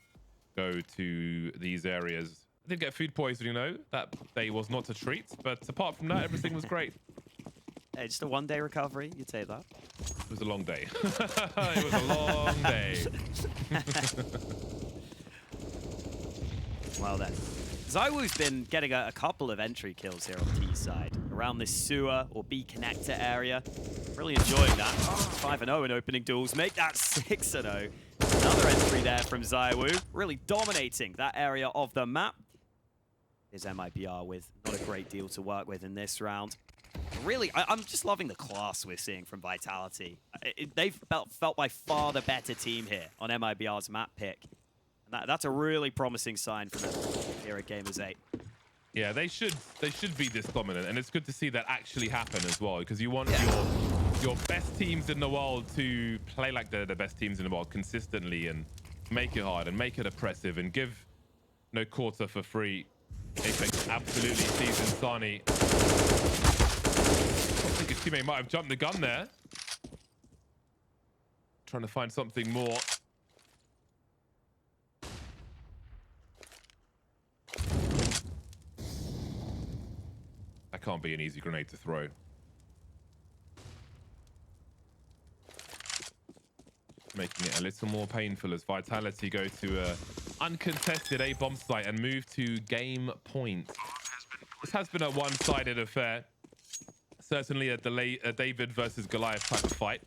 go to these areas. I did get food poisoning, though. That day was not a treat, but apart from that, everything was great. Hey, just a one-day recovery. You take that. It was a long day. It was a long day. Well then. ZywOo's been getting a couple of entry kills here on T side. Around this sewer or B connector area. Really enjoying that. 5-0 in opening duels. Make that 6-0. Another entry there from ZywOo. Really dominating that area of the map. Here's MIBR with not a great deal to work with in this round. Really, I'm just loving the class we're seeing from Vitality. They've felt by far the better team here on MIBR's map pick. And that's a really promising sign from them here at Gamers8. Yeah, they should be this dominant, and it's good to see that actually happen as well, because you want your best teams in the world to play like they're the best teams in the world consistently, and make it hard and make it oppressive, and give no quarter for free. Apex absolutely sees Insani. I think his teammate might have jumped the gun there. Trying to find something more. That can't be an easy grenade to throw. Making it a little more painful as Vitality go to a uncontested A bomb site and move to game point. This has been a one-sided affair. Certainly a David versus Goliath type of fight.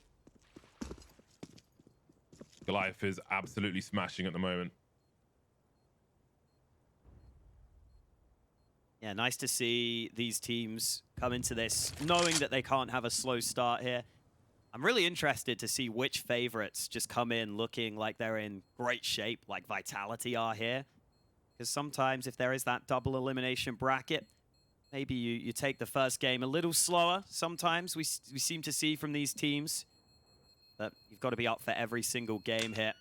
Goliath is absolutely smashing at the moment. Yeah, nice to see these teams come into this knowing that they can't have a slow start here. I'm really interested to see which favorites just come in looking like they're in great shape, like Vitality are here. Because sometimes if there is that double elimination bracket, maybe you take the first game a little slower. Sometimes we seem to see from these teams. But you've got to be up for every single game here.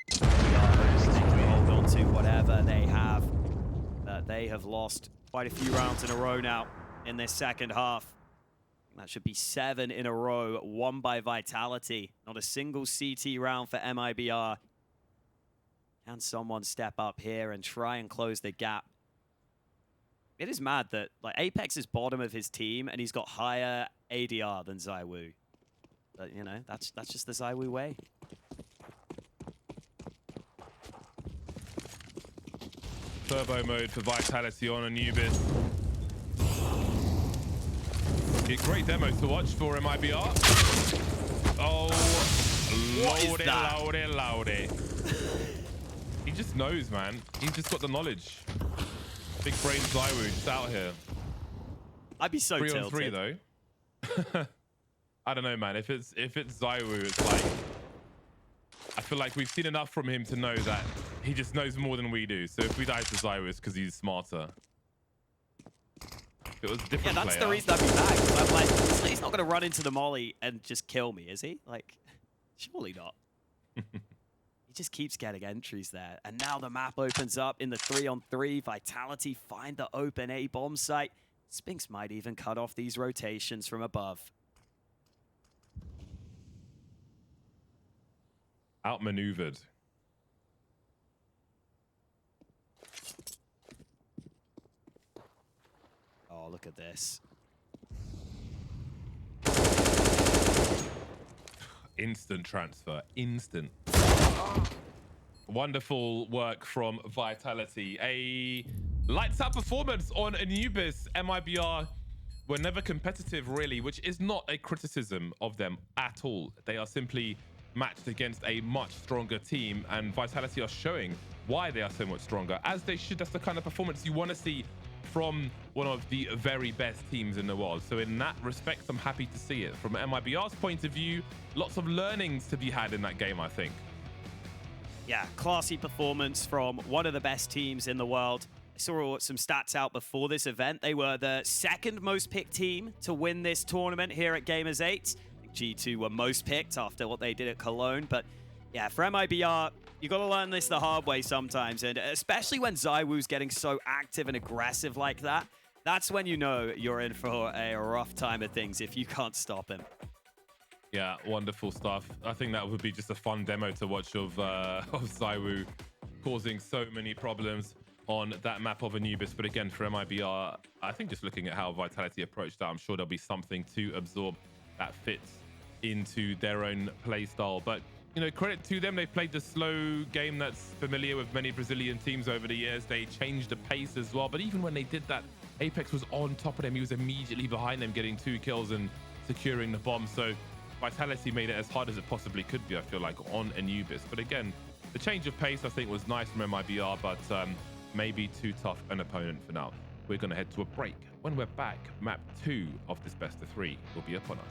They can hold on to whatever they have. But they have lost quite a few rounds in a row now in this second half. That should be 7 in a row, won by Vitality. Not a single CT round for MIBR. Can someone step up here and try and close the gap? It is mad that like Apex is bottom of his team and he's got higher ADR than ZywOo. But you know, that's just the ZywOo way. Turbo mode for Vitality on Anubis. Great demo to watch for MIBR. Oh, lordy. He just knows, man. He's just got the knowledge. Big brain ZywOo just out here. I'd be so tilted. 3 on 3 though. I don't know, man. If it's ZywOo, it's like I feel like we've seen enough from him to know that he just knows more than we do. So if we die to ZywOo, it's because he's smarter. If it was a different that's player, the reason I'd be back. I'm like, he's not going to run into the molly and just kill me, is he? Like, surely not. He just keeps getting entries there. And now the map opens up in the 3-on-3. Vitality find the open A bomb site. Sphinx might even cut off these rotations from above. outmaneuvered. Oh, look at this. Instant transfer. Instant. Wonderful work from Vitality. A lights out performance on Anubis. MIBR were never competitive, really, which is not a criticism of them at all. They are simply matched against a much stronger team, and Vitality are showing why they are so much stronger, as they should. That's the kind of performance you want to see from one of the very best teams in the world. So in that respect, I'm happy to see it. From MIBR's point of view, lots of learnings to be had in that game, I think. Yeah, classy performance from one of the best teams in the world. I saw some stats out before this event. They were the second most picked team to win this tournament here at Gamers8. G2 were most picked after what they did at Cologne. But yeah, for MIBR, you got to learn this the hard way sometimes. And especially when ZywOo's getting so active and aggressive like that, that's when you know you're in for a rough time of things if you can't stop him. Yeah, wonderful stuff. I think that would be just a fun demo to watch of ZywOo causing so many problems on that map of Anubis. But again, for MIBR, I think just looking at how Vitality approached that, I'm sure there'll be something to absorb that fits into their own play style. But, you know, credit to them. They've played the slow game that's familiar with many Brazilian teams over the years. They changed the pace as well. But even when they did that, Apex was on top of them. He was immediately behind them, getting 2 kills and securing the bomb. So Vitality made it as hard as it possibly could be, I feel like, on Anubis. But again, the change of pace, I think, was nice from MIBR, but maybe too tough an opponent for now. We're going to head to a break. When we're back, map 2 of this best of 3 will be upon us.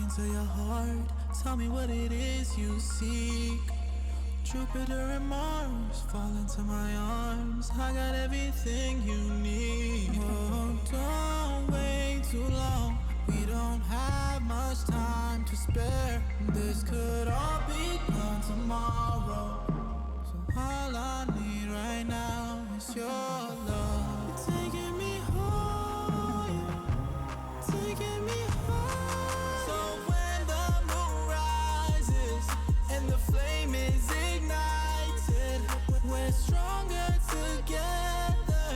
into your heart. Tell me what it is you seek. Jupiter and Mars fall into my arms. I got everything you need. Oh, don't wait too long. We don't have much time to spare. This could all be done tomorrow. So all I need right now is your love. You're taking me higher, taking me higher. So when the moon rises and the flame is ignited, we're stronger together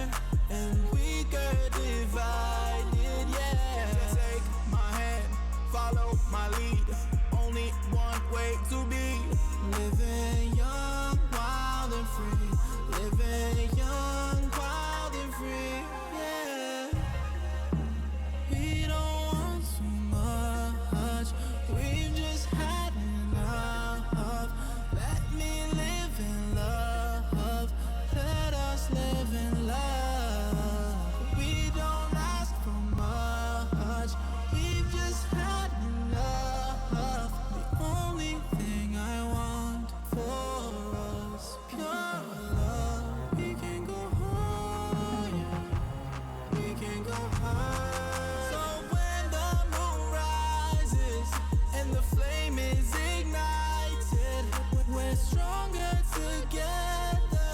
and weaker divided, yeah. Take my hand, follow my lead. Only one way to be. Living young, wild and free. Living young, wild and free, yeah. We don't want too much. We've just had enough. Let me live in love. Let us live in love. We don't ask for much. We've just had enough. The only thing I want for us, pure love. We can go higher. We can go higher. So when the moon rises and the flame is ignited, we're stronger together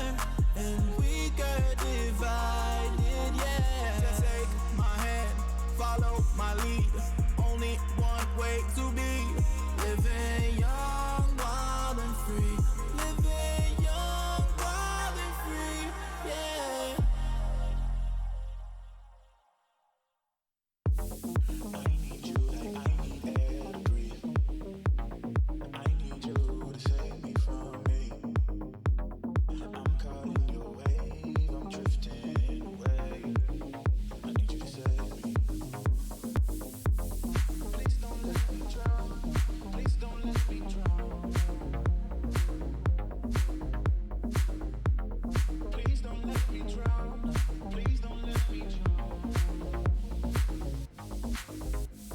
and weaker divided, yeah. Take my hand, follow my lead. Only one way to be. Living young, wild and free. Living young, wild and free, yeah. I need you like I need air to breathe. I need you to save me from me. I'm caught in your wave, I'm drifting away. I need you to save me. Please don't let me drown. Please don't let me drown. Please don't let me drown. Please don't let me drown.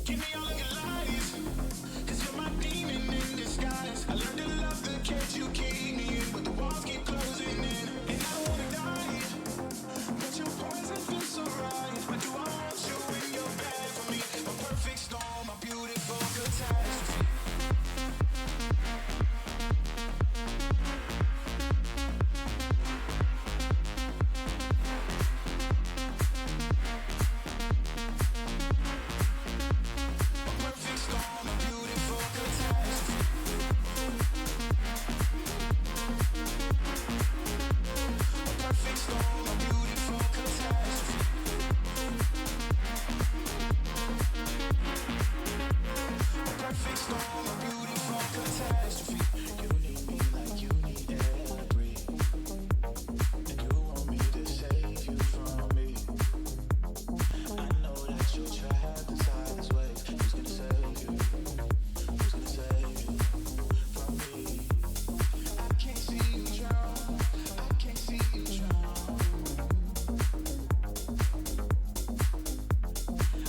Give me all of your lies, 'cause you're my demon in disguise. I learned to love the cage you keep me in, but the walls keep closing in. And I don't wanna die, but your poison feels so right. Why do I want you when you're bad for me? A perfect storm, a beautiful catastrophe. A perfect storm, a beautiful catastrophe. A perfect storm, a beautiful catastrophe. A perfect storm, a beautiful catastrophe. You need me like you need air to breathe. And you want me to save you from me. I know that you're trapped inside this wave. Who's gonna save you? Who's gonna save you from me? I can't see you drown. I can't see you drown.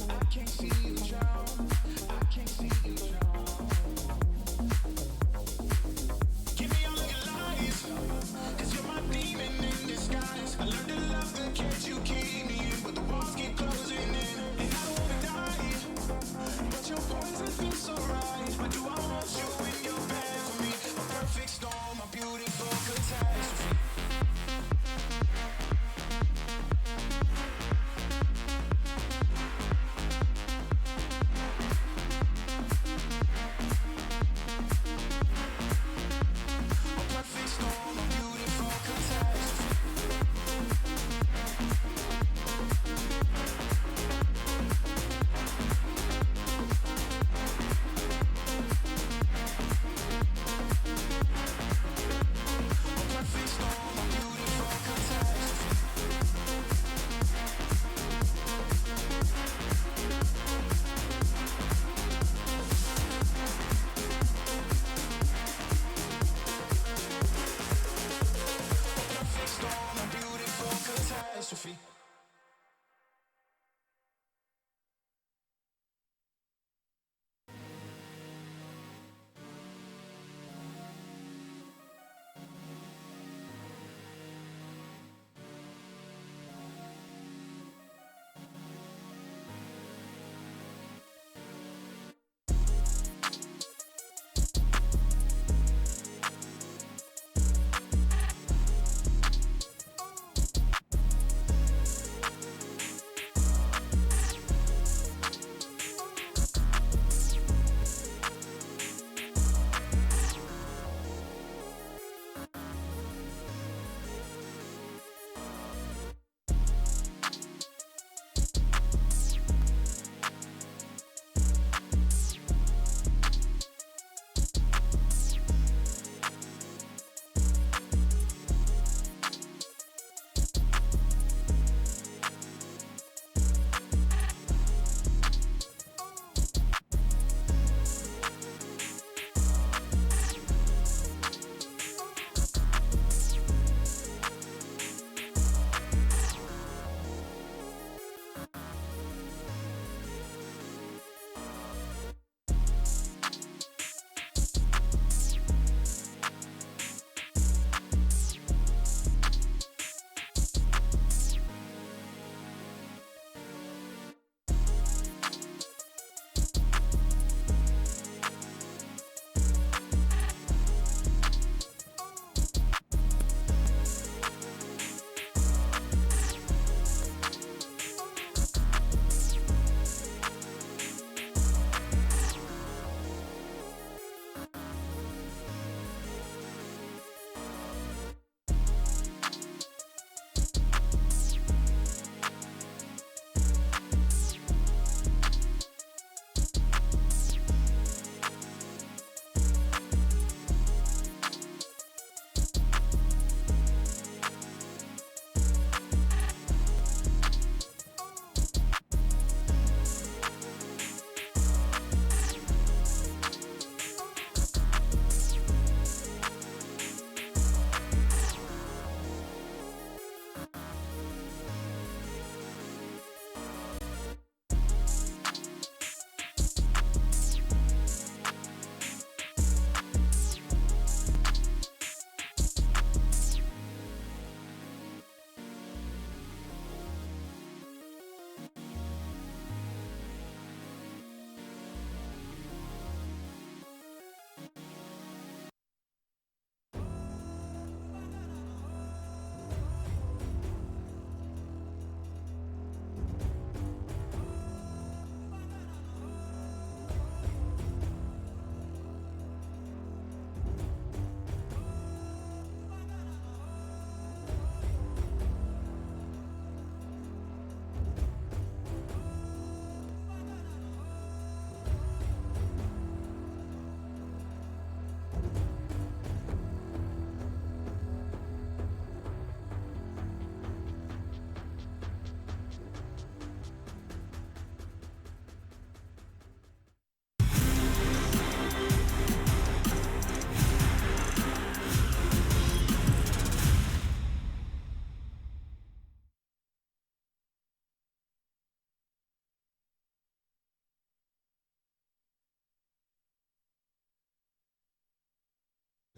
I can't see you drown. I can't see you drown.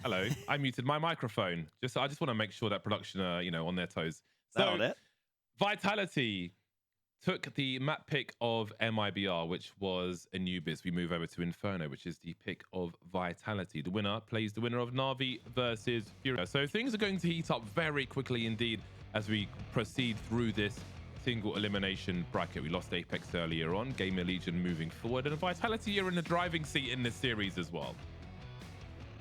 Hello. I muted my microphone. I just want to make sure that production are, you know, on their toes. Nailed it. Vitality took the map pick of MIBR, which was Anubis. We move over to Inferno, which is the pick of Vitality. The winner plays the winner of Na'Vi versus Furia. So things are going to heat up very quickly indeed as we proceed through this single elimination bracket. We lost Apex earlier on. Gamer Legion moving forward, and Vitality are in the driving seat in this series as well.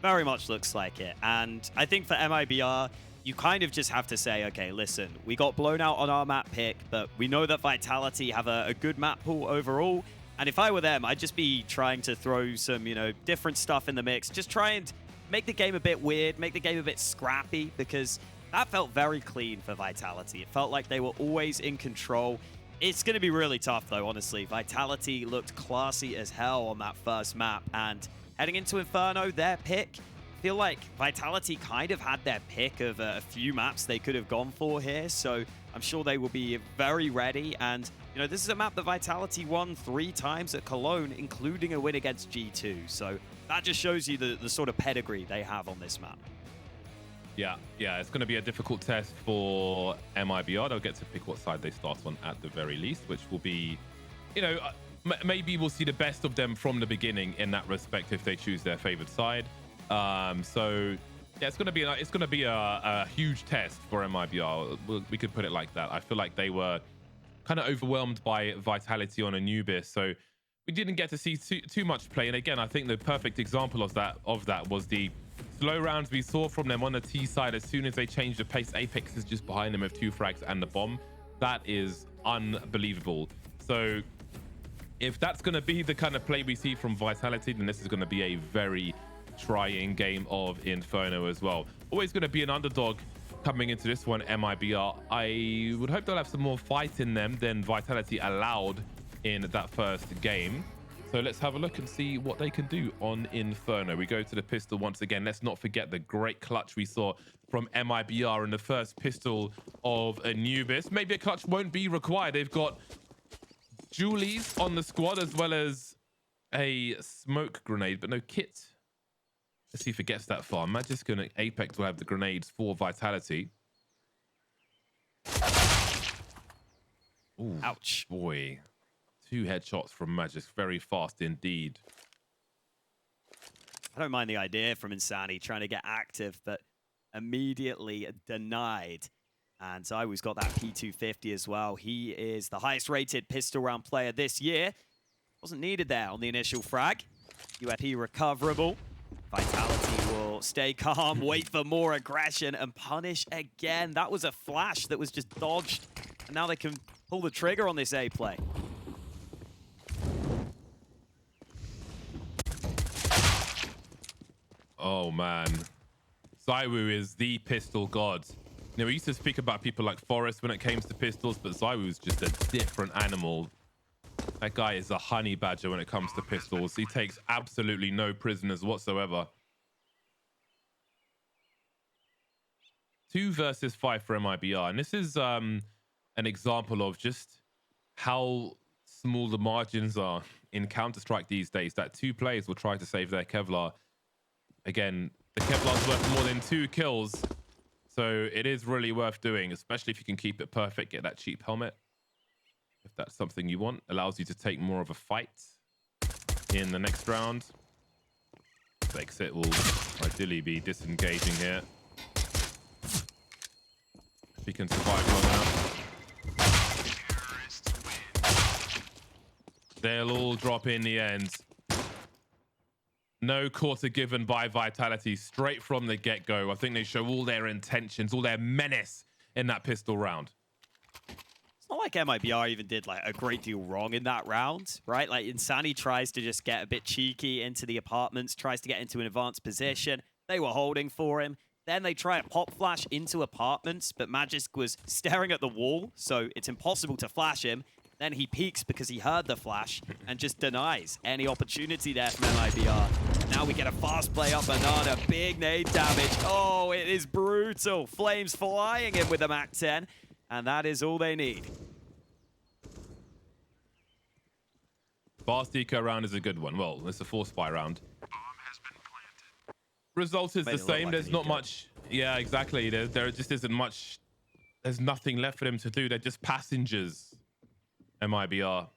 Very much looks like it. And I think for MIBR, you kind of just have to say, okay, listen, we got blown out on our map pick, but we know that Vitality have a good map pool overall. And if I were them, I'd just be trying to throw some, you know, different stuff in the mix. Just try and make the game a bit weird, make the game a bit scrappy, because that felt very clean for Vitality. It felt like they were always in control. It's going to be really tough, though, honestly. Vitality looked classy as hell on that first map, and heading into Inferno, their pick, I feel like Vitality kind of had their pick of a few maps they could have gone for here, so I'm sure they will be very ready. And, you know, this is a map that Vitality won 3 times at Cologne, including a win against G2. So that just shows you the sort of pedigree they have on this map. Yeah, it's going to be a difficult test for MIBR. They'll get to pick what side they start on at the very least, which will be, you know, maybe we'll see the best of them from the beginning in that respect if they choose their favored side. So yeah, it's going to be a huge test for MIBR. We could put it like that. I feel like they were kind of overwhelmed by Vitality on Anubis, so we didn't get to see too much play. And again, I think the perfect example of that was the slow rounds we saw from them on the T side. As soon as they changed the pace, Apex is just behind them with 2 frags and the bomb. That is unbelievable. So if that's going to be the kind of play we see from Vitality, then this is going to be a very trying game of Inferno as well. Always going to be an underdog coming into this one, MIBR. I would hope they'll have some more fight in them than Vitality allowed in that first game. So let's have a look and see what they can do on Inferno. We go to the pistol once again. Let's not forget the great clutch we saw from MIBR in the first pistol of Anubis. Maybe a clutch won't be required. They've got Julies on the squad as well as a smoke grenade, but no kit. Let's see if it gets that far. Magisk and Apex will have the grenades for Vitality. Ooh, ouch. Boy. 2 headshots from Magisk. Very fast indeed. I don't mind the idea from Insani trying to get active, but immediately denied. And Zywoo's got that P250 as well. He is the highest rated pistol round player this year. Wasn't needed there on the initial frag. UFP recoverable. Vitality will stay calm, wait for more aggression, and punish again. That was a flash that was just dodged. And now they can pull the trigger on this A play. Oh, man. Zywoo is the pistol god. You know, we used to speak about people like Forrest when it came to pistols, but Zywoo is just a different animal. That guy is a honey badger when it comes to pistols. He takes absolutely no prisoners whatsoever. 2 versus 5 for MIBR. And this is an example of just how small the margins are in Counter-Strike these days, that 2 players will try to save their Kevlar. Again, the Kevlar's worth more than 2 kills. So it is really worth doing, especially if you can keep it perfect, get that cheap helmet. If that's something you want, allows you to take more of a fight in the next round. Exit will ideally be disengaging here. If he can survive long enough. They'll all drop in the end. No quarter given by Vitality straight from the get-go. I think they show all their intentions, all their menace in that pistol round. It's not like MIBR even did like a great deal wrong in that round, right? Like Insani tries to just get a bit cheeky into the apartments, tries to get into an advanced position. They were holding for him. Then they try a pop flash into apartments, but Magisk was staring at the wall, so it's impossible to flash him. Then he peeks because he heard the flash and just denies any opportunity there from MIBR. Now we get a fast play up Banana, big nade damage. Oh, it is brutal. Flames flying in with the MAC-10, and that is all they need. Fast eco round is a good one. Well, it's a 4 spy round. result is Made the it look same. like There's an not eco. much. Yeah, exactly. There just isn't much. There's nothing left for them to do. They're just passengers. MIBR.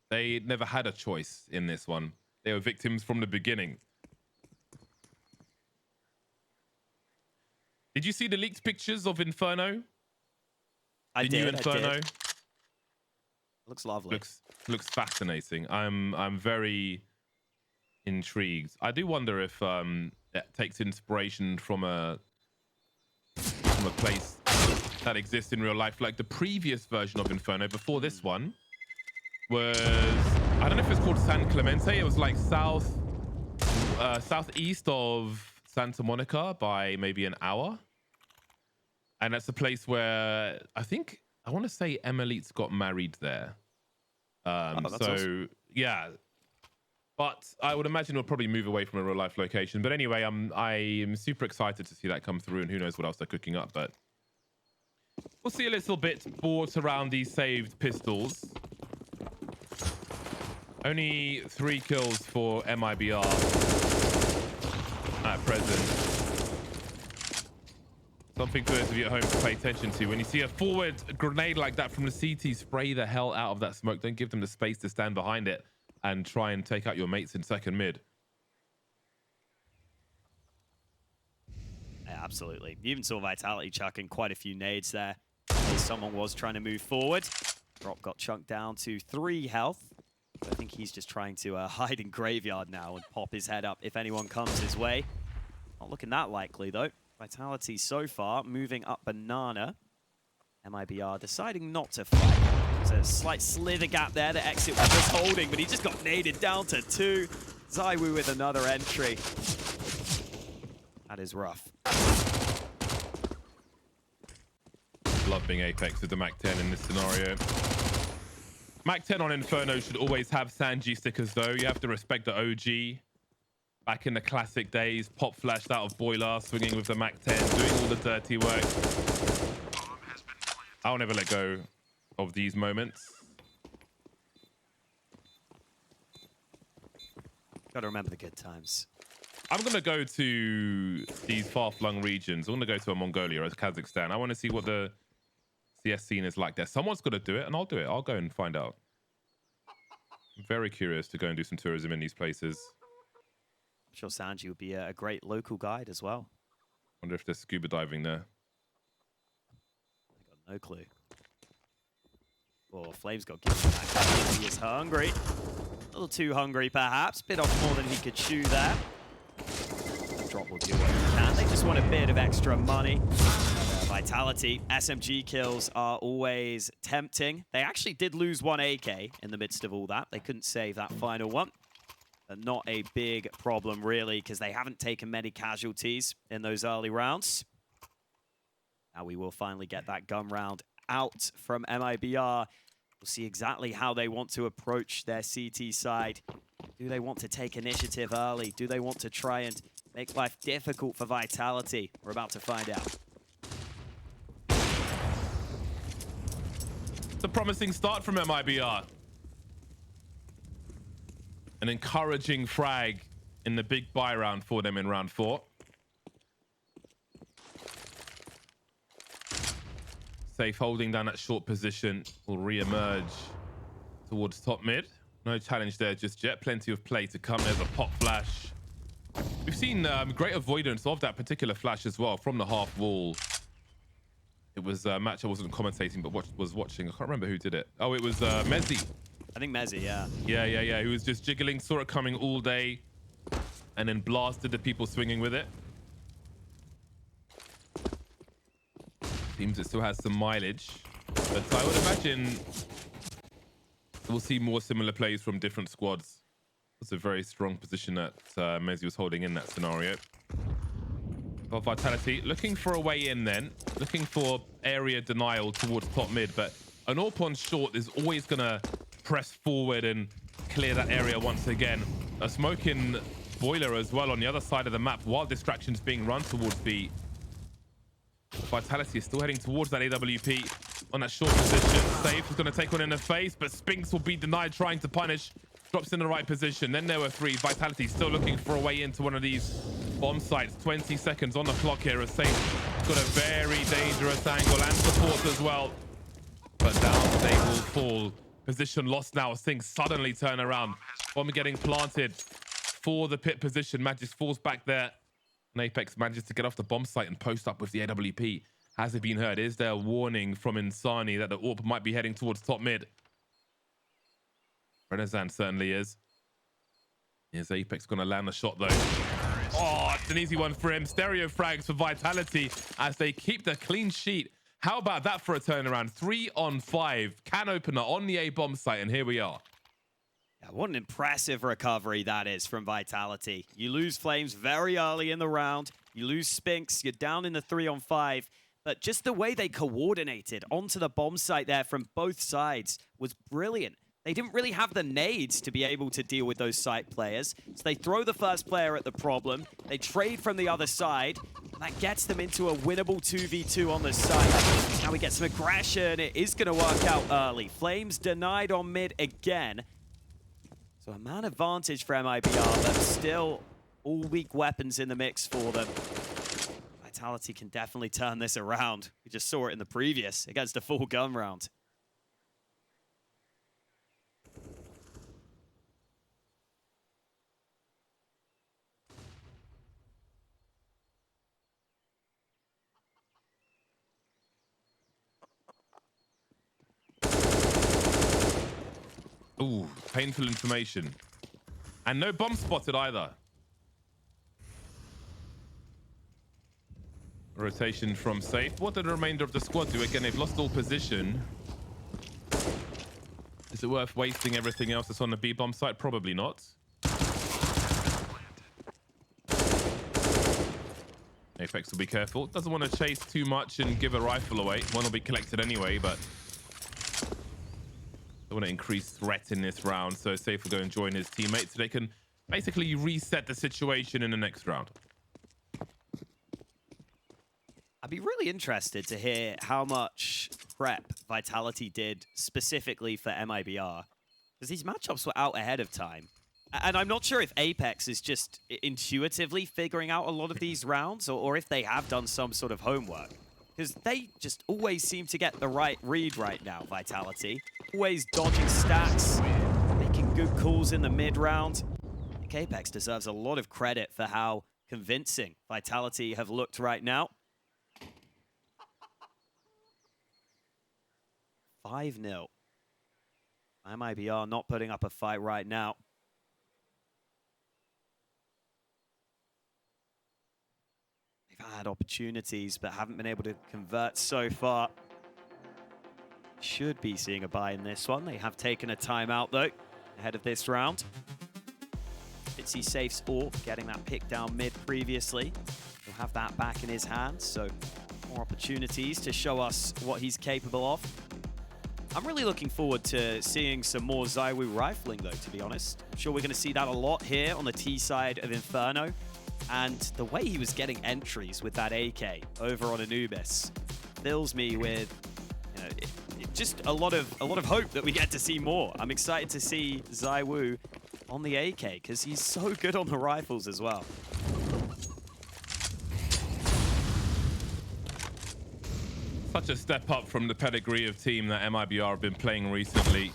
They never had a choice in this one. They were victims from the beginning. Did you see the leaked pictures of Inferno? I The new did. Inferno? Looks lovely. Looks fascinating. I'm very intrigued. I do wonder if it takes inspiration from a place that exists in real life, like the previous version of Inferno before this one was, I don't know if it's called San Clemente. It was like southeast of Santa Monica by maybe an hour, and that's a place where I want to say Emily's got married there. So awesome. yeah, but I would imagine it'll probably move away from a real life location. But anyway, I am super excited to see that come through, and who knows what else they're cooking up. But we'll see a little bit bought around these saved pistols. Only 3 kills for MIBR at present. Something for those of you at home to pay attention to. When you see a forward grenade like that from the CT, spray the hell out of that smoke. Don't give them the space to stand behind it and try and take out your mates in second mid. Yeah, absolutely. You even saw Vitality chucking quite a few nades there. Someone was trying to move forward. Drop got chunked down to 3 health. I think he's just trying to hide in graveyard now and pop his head up if anyone comes his way. Not looking that likely, though. Vitality so far moving up banana. MIBR deciding not to fight. There's a slight slither gap there. The exit was just holding, but he just got naded down to 2. Zaiwu with another entry. That is rough. Love being Apex with the MAC-10 in this scenario. MAC-10 on Inferno should always have Sanji stickers, though. You have to respect the OG. Back in the classic days, pop flashed out of boiler, swinging with the MAC-10, doing all the dirty work. I'll never let go of these moments. Gotta remember the good times. I'm going to go to these far-flung regions. I'm going to go to Mongolia or Kazakhstan. I want to see what the CS scene is like there. Someone's got to do it, and I'll do it. I'll go and find out. I'm very curious to go and do some tourism in these places. I'm sure Sanji would be a great local guide as well. Wonder if there's scuba diving there. I got no clue. Oh, Flame's got given back. He is hungry. A little too hungry, perhaps. Bit off more than he could chew there. The drop will do what he can. They just want a bit of extra money. Vitality, SMG kills are always tempting. They actually did lose 1 AK in the midst of all that. They couldn't save that final one. But not a big problem, really, because they haven't taken many casualties in those early rounds. Now we will finally get that gun round out from MIBR. We'll see exactly how they want to approach their CT side. Do they want to take initiative early? Do they want to try and make life difficult for Vitality? We're about to find out. It's a promising start from MIBR. An encouraging frag in the big buy round for them in round 4. Safe holding down that short position will re-emerge towards top mid. No challenge there just yet. Plenty of play to come. There's a pop flash. We've seen great avoidance of that particular flash as well from the half wall. It was a match I wasn't commentating, but was watching. I can't remember who did it. Oh, it was Mezzi. I think Mezzi, yeah. Yeah. He was just jiggling, saw it coming all day, and then blasted the people swinging with it. Seems it still has some mileage, but I would imagine we'll see more similar plays from different squads. It's a very strong position that Mezzi was holding in that scenario. Well, Vitality looking for a way in then, looking for area denial towards top mid, but an AWP on short is always going to press forward and clear that area once again. A smoking boiler as well on the other side of the map while distractions being run towards B. Vitality is still heading towards that AWP on that short position. Safe is going to take one in the face, but Sphinx will be denied trying to punish. Drops in the right position. Then there were 3. Vitality still looking for a way into one of these Bomb sites, 20 seconds on the clock here. Safe got a very dangerous angle and support as well. But down they will fall. Position lost now. Things suddenly turn around. Bomb getting planted for the pit position. Magis falls back there. And Apex manages to get off the bomb site and post up with the AWP. Has it been heard? Is there a warning from Insani that the AWP might be heading towards top mid? Renaissance certainly is. Is Apex going to land the shot though? Oh, it's an easy one for him. Stereo frags for Vitality as they keep the clean sheet. How about that for a turnaround? 3 on 5. Can opener on the A bomb site, and here we are. Yeah, what an impressive recovery that is from Vitality. You lose Flames very early in the round. You lose Sphinx. You're down in the 3 on 5. But just the way they coordinated onto the bomb site there from both sides was brilliant. They didn't really have the nades to be able to deal with those site players. So they throw the first player at the problem. They trade from the other side. And that gets them into a winnable 2v2 on the site. Now we get some aggression. It is going to work out early. Flames denied on mid again. So a man advantage for MIBR, but still all weak weapons in the mix for them. Vitality can definitely turn this around. We just saw it in the previous against a full gun round. Ooh, painful information. And no bomb spotted either. Rotation from Safe. What did the remainder of the squad do? Again, they've lost all position. Is it worth wasting everything else that's on the B bomb site? Probably not. Apex will be careful. Doesn't want to chase too much and give a rifle away. One will be collected anyway, but they want to increase threat in this round. So Safe will go and join his teammates so they can basically reset the situation in the next round. I'd be really interested to hear how much prep Vitality did specifically for MIBR, because these matchups were out ahead of time. And I'm not sure if Apex is just intuitively figuring out a lot of these rounds, or if they have done some sort of homework. Because they just always seem to get the right read right now, Vitality. Always dodging stacks, making good calls in the mid-round. I think Apex deserves a lot of credit for how convincing Vitality have looked right now. 5-0. MIBR not putting up a fight right now. They've had opportunities, but haven't been able to convert so far. Should be seeing a buy in this one. They have taken a timeout, though, ahead of this round. Fitzy Safe's AWP, getting that pick down mid previously. He'll have that back in his hands, so more opportunities to show us what he's capable of. I'm really looking forward to seeing some more ZywOo rifling, though, to be honest. I'm sure we're going to see that a lot here on the T side of Inferno. And the way he was getting entries with that AK over on Anubis fills me with, you know, just a lot of hope that we get to see more. I'm excited to see ZywOo on the AK because he's so good on the rifles as well. Such a step up from the pedigree of team that MIBR have been playing recently.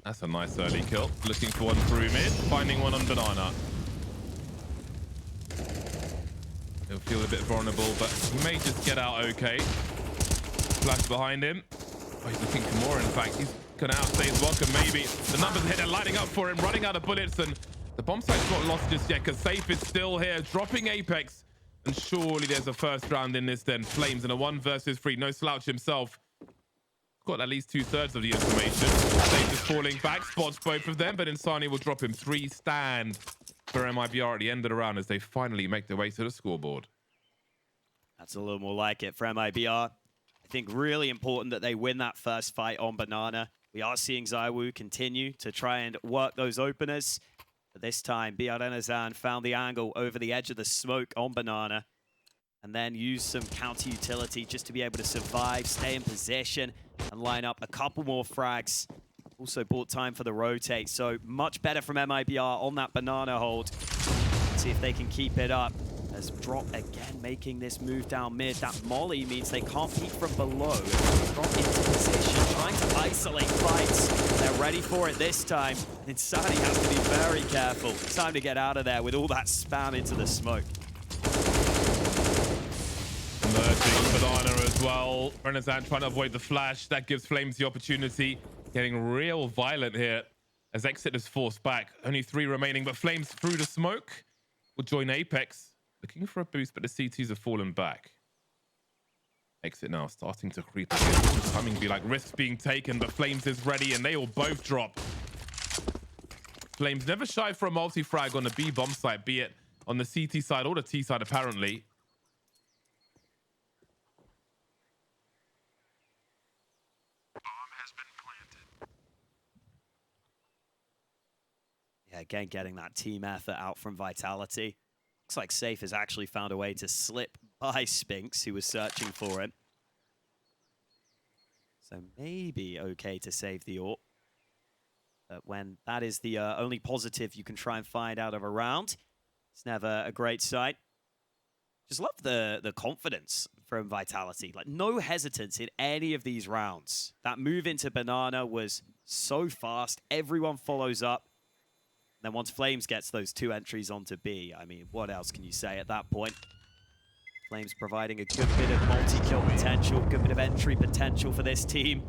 That's a nice early kill. Looking for one through mid, finding one on Banana. He'll feel a bit vulnerable, but he may just get out okay. Flash behind him. Oh, he's looking for more, in fact. He's gonna outstay his welcome, maybe. The numbers ahead are lining up for him, running out of bullets, and the bomb site's not lost just yet, because Safe is still here, dropping Apex. And surely there's a first round in this then. Flames in a 1 versus 3. No slouch himself. Got at least 2/3 of the information. Safe is falling back, spots both of them, but Insani will drop him. 3 stand for MIBR at the end of the round as they finally make their way to the scoreboard. That's a little more like it for MIBR. I think really important that they win that first fight on Banana. We are seeing ZywOo continue to try and work those openers. But this time, Biarenazan found the angle over the edge of the smoke on Banana. And then used some counter utility just to be able to survive, stay in position, and and line up a couple more frags. Also bought time for the rotate, so much better from MIBR on that banana hold. Let's see if they can keep it up. As Drop again making this move down mid. That molly means they can't peek from below. Drop into position, trying to isolate fights. They're ready for it this time. Insani has to be very careful. It's time to get out of there with all that spam into the smoke. Emerging banana as well. Renaissance trying to avoid the flash. That gives Flames the opportunity. Getting real violent here as Exit is forced back. Only 3 remaining, but Flames through the smoke will join Apex. Looking for a boost, but the CTs have fallen back. Exit now starting to creep again. Timing be like risks being taken, but Flames is ready and they will both drop. Flames never shy for a multi-frag on the B bomb site, be it on the CT side or the T side apparently. Yeah, again, getting that team effort out from Vitality. Looks like Safe has actually found a way to slip by Sphinx, who was searching for him. So maybe okay to save the AWP. But when that is the only positive you can try and find out of a round, it's never a great sight. Just love the confidence from Vitality. Like, no hesitance in any of these rounds. That move into Banana was so fast. Everyone follows up. Then once Flames gets those 2 entries onto B, I mean, what else can you say at that point? Flames providing a good bit of multi-kill potential, good bit of entry potential for this team.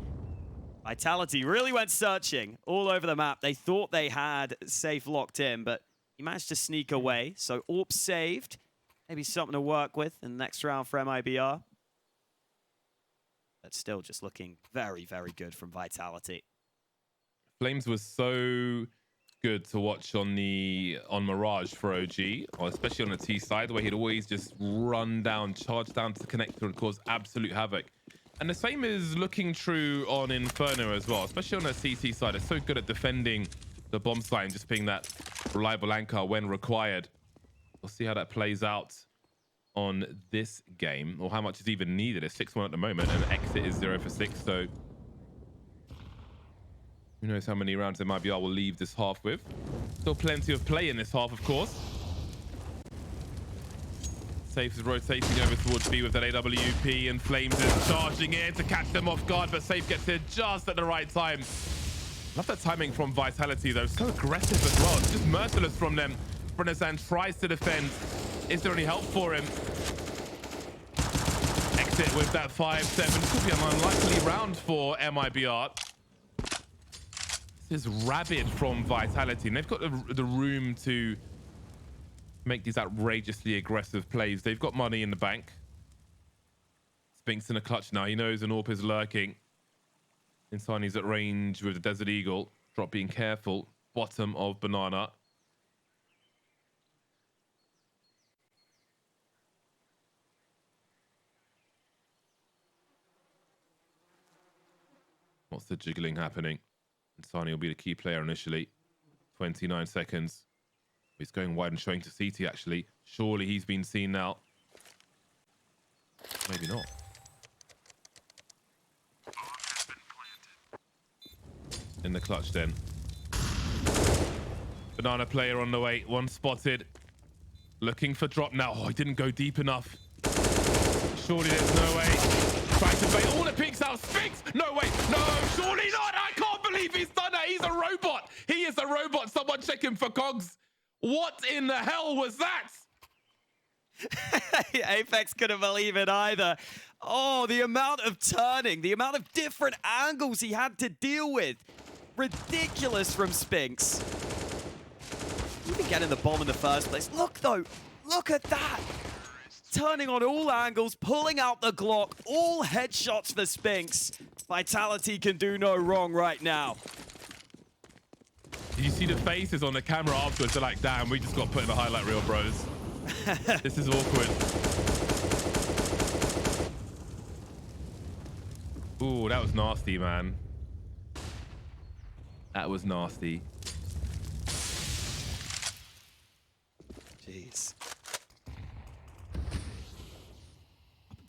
Vitality really went searching all over the map. They thought they had Safe locked in, but he managed to sneak away. So AWP saved. Maybe something to work with in the next round for MIBR. But still just looking very, very good from Vitality. Flames was so good to watch on Mirage for OG, or especially on the T side, where he'd always just run down, charge down to the connector and cause absolute havoc. And the same is looking true on Inferno as well, especially on the CT side. It's so good at defending the bomb site and just being that reliable anchor when required. We'll see how that plays out on this game, or how much is even needed. It's 6-1 at the moment, and Exit is 0 for 6, so who knows how many rounds MIBR will leave this half with. Still plenty of play in this half, of course. Safe is rotating over towards B with that AWP, and Flames is charging in to catch them off guard, but Safe gets here just at the right time. Love that timing from Vitality, though. So aggressive as well. It's just merciless from them. Renaissance tries to defend. Is there any help for him? Exit with that 5-7. Could be an unlikely round for MIBR. This is rabid from Vitality, and they've got the room to make these outrageously aggressive plays. They've got money in the bank. Sphinx in a clutch now. He knows an AWP is lurking. Insani's at range with the Desert Eagle. Drop being careful. Bottom of Banana. What's the jiggling happening? Insani will be the key player initially. 29 seconds. He's going wide and showing to CT, actually. Surely he's been seen now. Maybe not. In the clutch then. Banana player on the way. One spotted. Looking for drop now. Oh, he didn't go deep enough. Surely there's no way. Trying to bait all the picks out. Sphinx! No way! No! Surely not! I can't believe he's done that! He's a robot! He is a robot! Someone check him for cogs! What in the hell was that? Apex couldn't believe it either. Oh, the amount of turning, the amount of different angles he had to deal with. Ridiculous from Sphinx. Even getting the bomb in the first place. Look though, look at that. Turning on all angles, pulling out the Glock, all headshots for Sphinx. Vitality can do no wrong right now. Did you see the faces on the camera afterwards? They're like, damn, we just got put in the highlight reel, bros. This is awkward. Ooh, that was nasty, man. That was nasty. Jeez.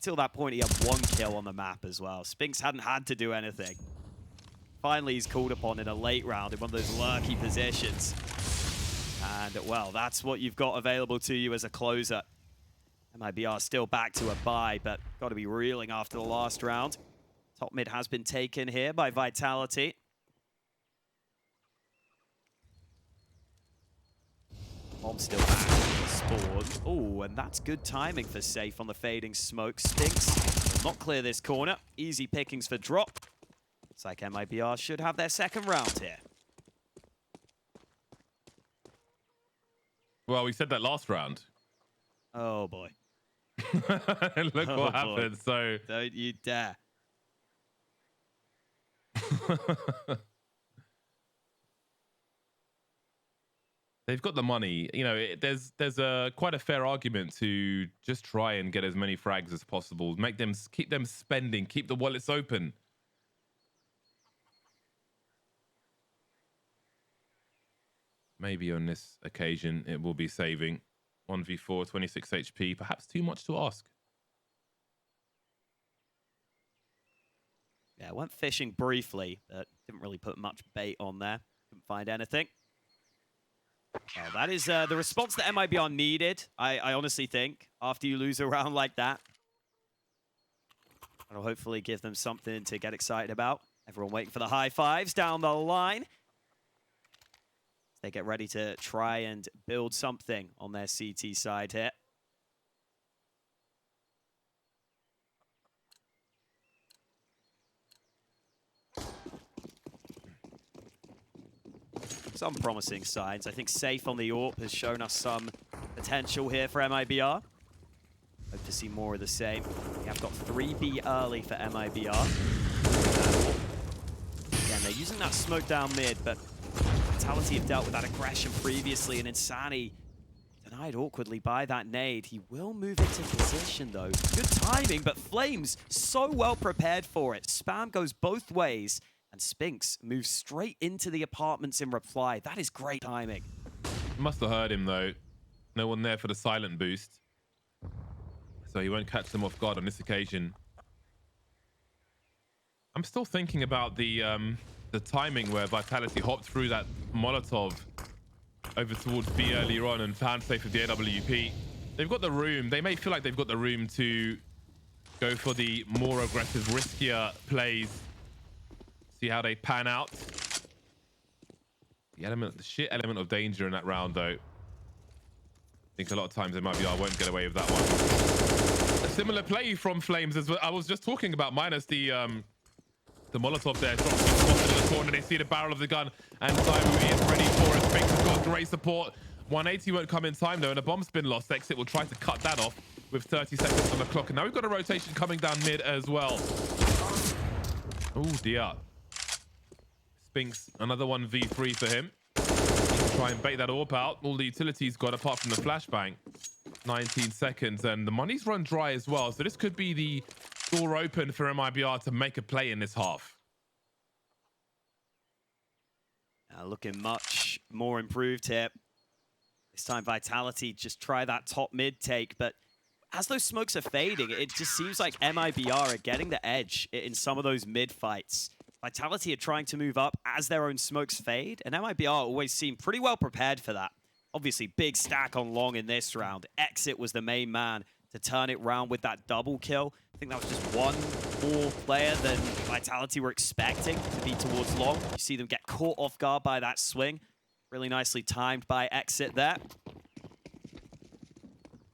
Until that point, he had 1 kill on the map as well. Sphinx hadn't had to do anything. Finally, he's called upon in a late round in one of those lurky positions. And, well, that's what you've got available to you as a closer. MIBR still back to a bye, but got to be reeling after the last round. Top mid has been taken here by Vitality. Bomb still back. Spawn. Oh, and that's good timing for Safe on the fading smoke. Sphinx will not clear this corner. Easy pickings for drop. Looks like MIBR should have their second round here. Well, we said that last round. Oh, boy. Look what happened. So don't you dare. they've got the money. You know, there's a quite a fair argument to just try and get as many frags as possible. Keep them spending, keep the wallets open. Maybe on this occasion it will be saving. 1v4, 26 HP, perhaps too much to ask. Yeah, went fishing briefly, but didn't really put much bait on there. Couldn't find anything. Well, that is the response that MIBR needed, I honestly think, after you lose a round like that. That'll hopefully give them something to get excited about. Everyone waiting for the high fives down the line. They get ready to try and build something on their CT side here. Some promising signs. I think Safe on the AWP has shown us some potential here for MIBR. Hope to see more of the same. We have got 3B early for MIBR. Again, they're using that smoke down mid, but Vitality have dealt with that aggression previously, and Insani denied awkwardly by that nade. He will move into position, though. Good timing, but Flames so well prepared for it. Spam goes both ways, and Sphinx moves straight into the apartments in reply. That is great timing. Must have heard him, though. No one there for the silent boost. So he won't catch them off guard on this occasion. I'm still thinking about the timing where Vitality hopped through that Molotov over towards B earlier on and found Safe with the AWP. They've got the room. They may feel like they've got the room to go for the more aggressive, riskier plays. See how they pan out. The shit element of danger in that round, though. I think a lot of times MIBR won't get away with that one. A similar play from Flames as well. I was just talking about, minus the Molotov there. Drops in the corner. They see the barrel of the gun, and Zaiwu is ready for it. Sphinx has got great support. 180 won't come in time, though, and a bomb's been lost. Exit will try to cut that off with 30 seconds on the clock. And now we've got a rotation coming down mid as well. Oh, dear. Sphinx, another 1v3 for him. Try and bait that AWP out. All the utilities got apart from the flashbang. 19 seconds, and the money's run dry as well. So this could be the door open for MIBR to make a play in this half. Looking much more improved here. This time Vitality just try that top mid take, but as those smokes are fading, it just seems like MIBR are getting the edge in some of those mid fights. Vitality are trying to move up as their own smokes fade, and MIBR always seem pretty well prepared for that. Obviously, big stack on long in this round. Exit was the main man to turn it round with that double kill. I think that was just one more player than Vitality were expecting to be towards long. You see them get caught off guard by that swing. Really nicely timed by Exit there.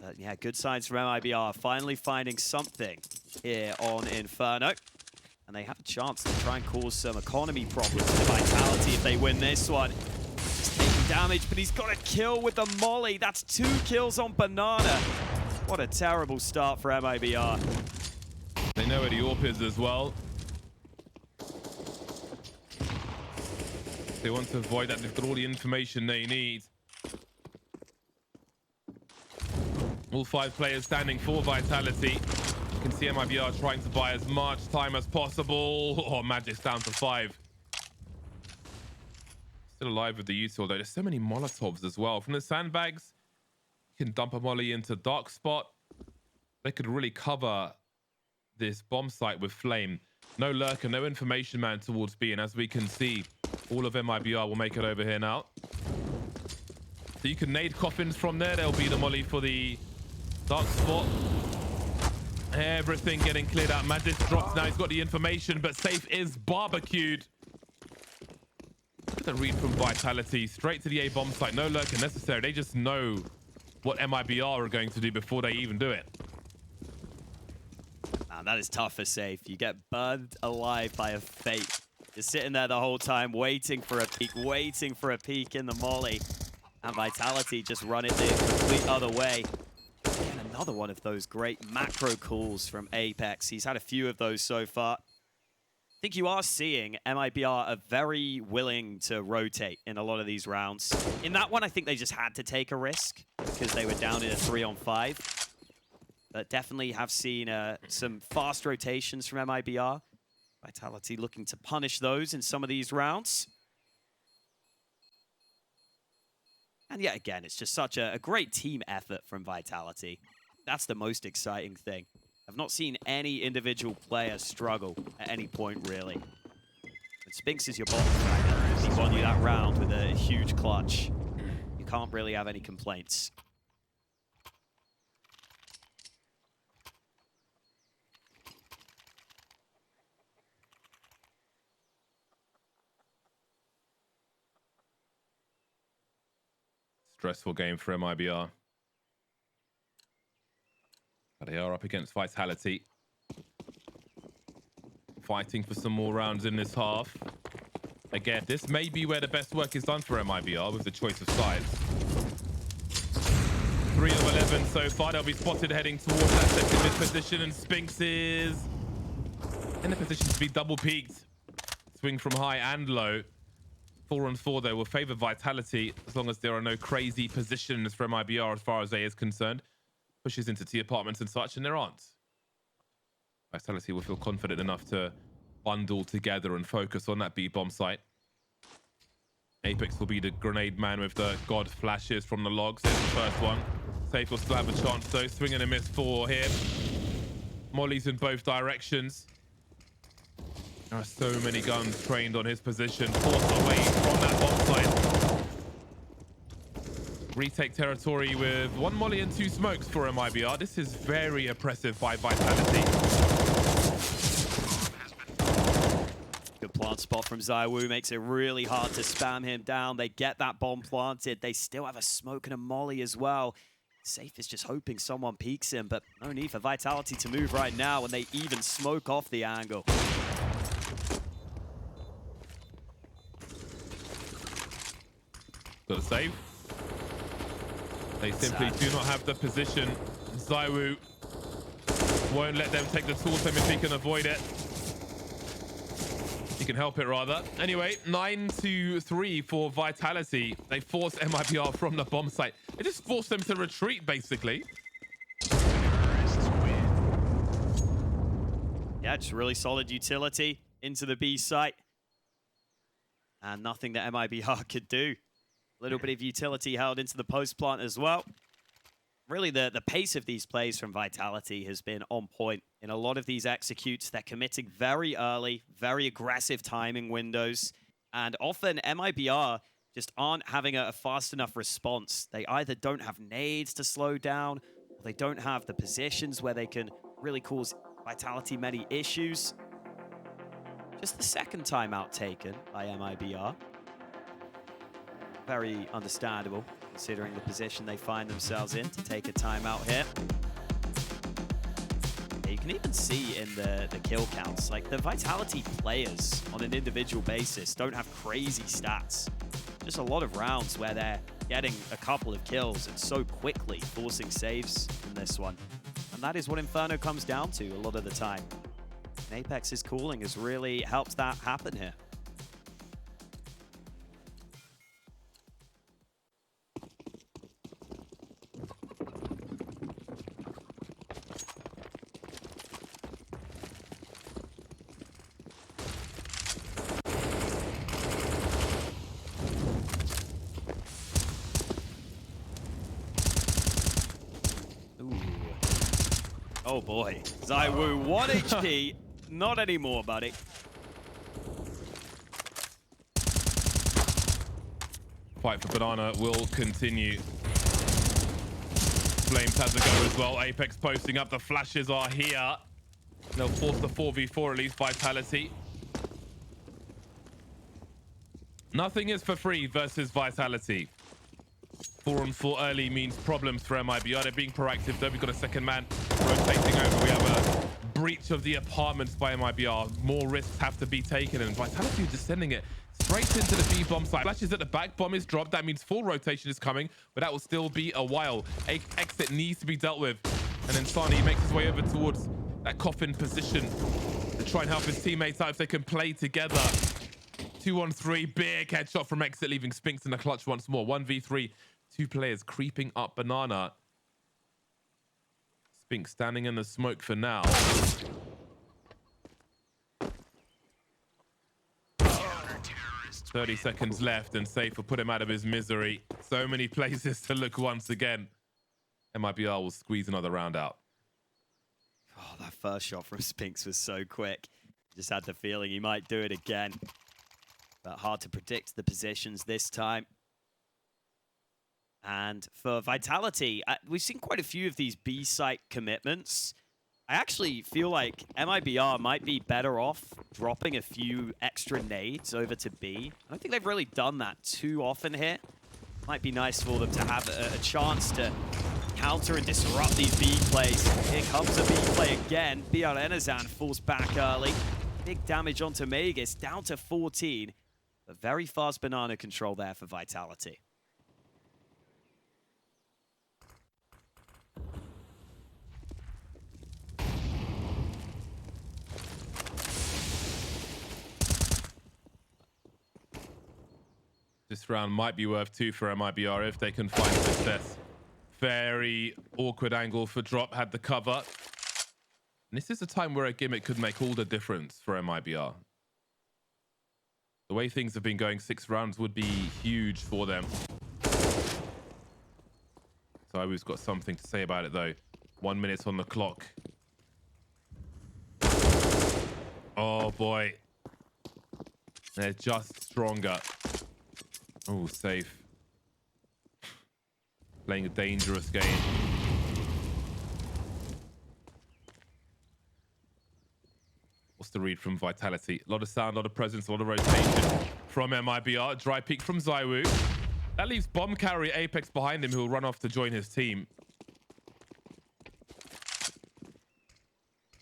But yeah, good signs from MIBR. Finally finding something here on Inferno. And they have a chance to try and cause some economy problems to Vitality if they win this one. He's taking damage, but he's got a kill with the molly. That's 2 kills on Banana. What a terrible start for MIBR. They know where the AWP is as well. They want to avoid that. They've got all the information they need. All 5 players standing for Vitality. You can see MIBR trying to buy as much time as possible. Oh, Magic's down to 5. Still alive with the util, though. There's so many Molotovs as well. From the sandbags, you can dump a molly into dark spot. They could really cover this bomb site with Flame. No lurker, no information man towards B, and as we can see, all of MIBR will make it over here now. So you can nade coffins from there. There'll be the molly for the dark spot. Everything getting cleared out. Madness drops now. He's got the information, but Safe is barbecued. Look at the read from Vitality. Straight to the A bomb site. No lurker necessary. They just know what MIBR are going to do before they even do it. Man, that is tough for Safe. You get burned alive by a fate. You're sitting there the whole time waiting for a peek in the molly. And Vitality just run it the complete other way. And another one of those great macro calls from Apex. He's had a few of those so far. I think you are seeing MIBR are very willing to rotate in a lot of these rounds. In that one, I think they just had to take a risk because they were down in a 3-on-5. But definitely have seen some fast rotations from MIBR. Vitality looking to punish those in some of these rounds. And yet again, it's just such a great team effort from Vitality. That's the most exciting thing. I've not seen any individual player struggle at any point, really. And Sphinx is your bottom fragger. He won you that round with a huge clutch. You can't really have any complaints. Stressful game for MIBR. But they are up against Vitality. Fighting for some more rounds in this half. Again, this may be where the best work is done for MIBR with the choice of sides. 3 of 11 so far. They'll be spotted heading towards that second mid position, and Sphinx is in a position to be double peaked. Swing from high and low. 4-on-4 though will favor Vitality as long as there are no crazy positions for MIBR as far as A is concerned. Pushes into T apartments and such, and there aren't. Vitality will feel confident enough to bundle together and focus on that B bomb site. Apex will be the grenade man with the God flashes from the logs. There's the first one. Safe will still have a chance though. Swing and a miss for him. Molly's in both directions. There are so many guns trained on his position. Forced away from that bomb site. Retake territory with 1 molly and 2 smokes for MIBR. This is very oppressive by Vitality. Good plant spot from Zywoo. Makes it really hard to spam him down. They get that bomb planted. They still have a smoke and a molly as well. Safe is just hoping someone peeks him, but no need for Vitality to move right now when they even smoke off the angle. Got a save. They simply do not have the position. Zywoo won't let them take the tool time if he can avoid it. He can help it rather. Anyway, 9-3 for Vitality. They force MIBR from the bomb site. They just force them to retreat, basically. Yeah, just really solid utility into the B site. And nothing that MIBR could do. A little bit of utility held into the post plant as well. Really, the pace of these plays from Vitality has been on point. In a lot of these executes, they're committing very early, very aggressive timing windows. And often, MIBR just aren't having a fast enough response. They either don't have nades to slow down, or they don't have the positions where they can really cause Vitality many issues. Just the second timeout taken by MIBR. Very understandable, considering the position they find themselves in to take a timeout here. Yeah, you can even see in the kill counts, like the Vitality players on an individual basis don't have crazy stats. Just a lot of rounds where they're getting a couple of kills and so quickly forcing saves in this one. And that is what Inferno comes down to a lot of the time. And Apex's calling has really helped that happen here. Oh boy. Zywoo, 1 HP. Not anymore, buddy. Fight for Banana will continue. Flames has a go as well. Apex posting up. The flashes are here. They'll force the 4v4 at least. Vitality. Nothing is for free versus Vitality. 4-on-4 early means problems for MIBR. They're being proactive though. We've got a second man rotating over. We have a breach of the apartments by MIBR. More risks have to be taken, and Vitality is just sending it straight into the B bomb site. Flashes at the back, bomb is dropped. That means full rotation is coming, but that will still be a while. Exit needs to be dealt with, and then Sani makes his way over towards that coffin position to try and help his teammates out if they can play together. 2-on-3, big headshot from Exit, leaving Sphinx in the clutch once more. 1v3, 2 players creeping up Banana. Sphinx standing in the smoke for now. 30 seconds left, and Safe will put him out of his misery. So many places to look once again. MIBR will squeeze another round out. Oh, that first shot from Sphinx was so quick. Just had the feeling he might do it again. But hard to predict the positions this time. And for Vitality, we've seen quite a few of these B site commitments. I actually feel like MIBR might be better off dropping a few extra nades over to B. I don't think they've really done that too often here. Might be nice for them to have a chance to counter and disrupt these B plays. Here comes a B play again. BR Enazan falls back early. Big damage onto Magus, down to 14. But very fast banana control there for Vitality. This round might be worth 2 for MIBR if they can find success. Very awkward angle for drop, had the cover. And this is a time where a gimmick could make all the difference for MIBR. The way things have been going, 6 rounds would be huge for them. So I've got something to say about it though. 1 minute on the clock. Oh boy. They're just stronger. Oh, Safe. Playing a dangerous game. What's the read from Vitality? A lot of sound, a lot of presence, a lot of rotation from MIBR. Dry peek from Zywoo. That leaves bomb carry Apex behind him, who will run off to join his team.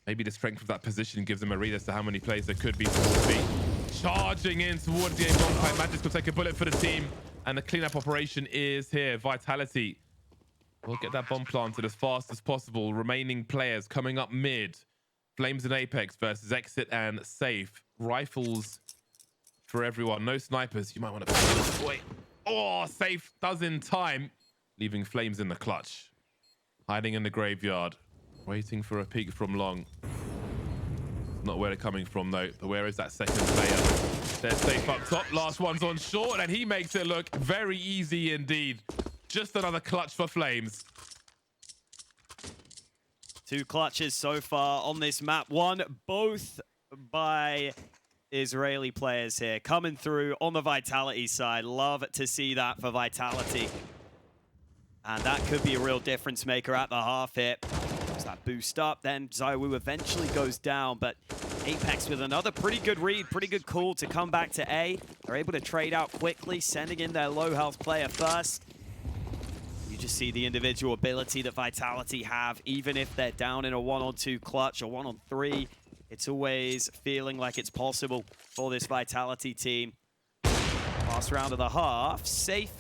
Maybe the strength of that position gives them a read as to how many players there could be towards B. Charging in towards the A bomb site. Magic's will take a bullet for the team. And the cleanup operation is here. Vitality will get that bomb planted as fast as possible. Remaining players coming up mid. Flames and Apex versus Exit and Safe. Rifles for everyone. No snipers. You might want to... Wait. Oh, Safe does in time. Leaving Flames in the clutch. Hiding in the graveyard. Waiting for a peek from long. Not where they're coming from though, but where is that second player? They're Safe up top. Last one's on short, and he makes it look very easy indeed. Just another clutch for Flames. 2 clutches so far on this map. One, both by Israeli players here. Coming through on the Vitality side. Love to see that for Vitality. And that could be a real difference maker at the half hit. That boost up, then Zywoo eventually goes down, but Apex with another pretty good read, pretty good call to come back to A. They're able to trade out quickly, sending in their low health player first. You just see the individual ability that Vitality have, even if they're down in a 1-on-2 clutch or 1-on-3. It's always feeling like it's possible for this Vitality team. Last round of the half, Safe.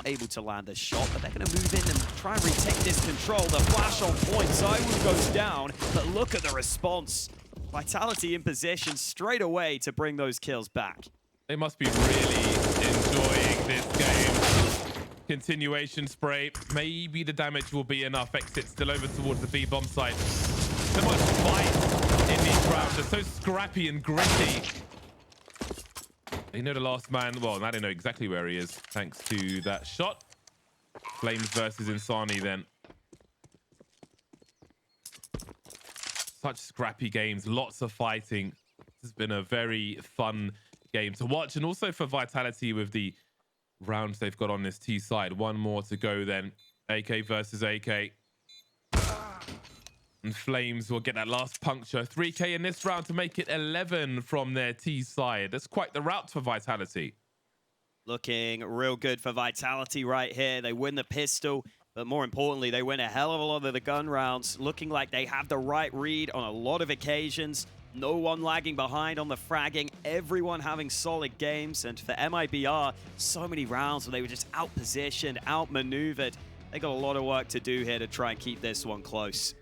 Able to land a shot, but they're going to move in and try and retake this control. The flash on point, Zywoo goes down, but look at the response. Vitality in position straight away to bring those kills back. They must be really enjoying this game. Continuation spray. Maybe the damage will be enough. Exit still over towards the B bomb site. So much fight in these rounds. They're so scrappy and gritty. They know the last man, well, now they know exactly where he is, thanks to that shot. Flames versus Insani then. such scrappy games, lots of fighting. This has been a very fun game to watch, and also for Vitality with the rounds they've got on this T side. One more to go then. AK versus AK. And Flames will get that last puncture. 3K in this round to make it 11 from their T side. That's quite the route for Vitality. Looking real good for Vitality right here. They win the pistol, but more importantly, they win a hell of a lot of the gun rounds. Looking like they have the right read on a lot of occasions. No one lagging behind on the fragging. Everyone having solid games. And for MIBR, so many rounds where they were just out-positioned, out-maneuvered. They got a lot of work to do here to try and keep this one close.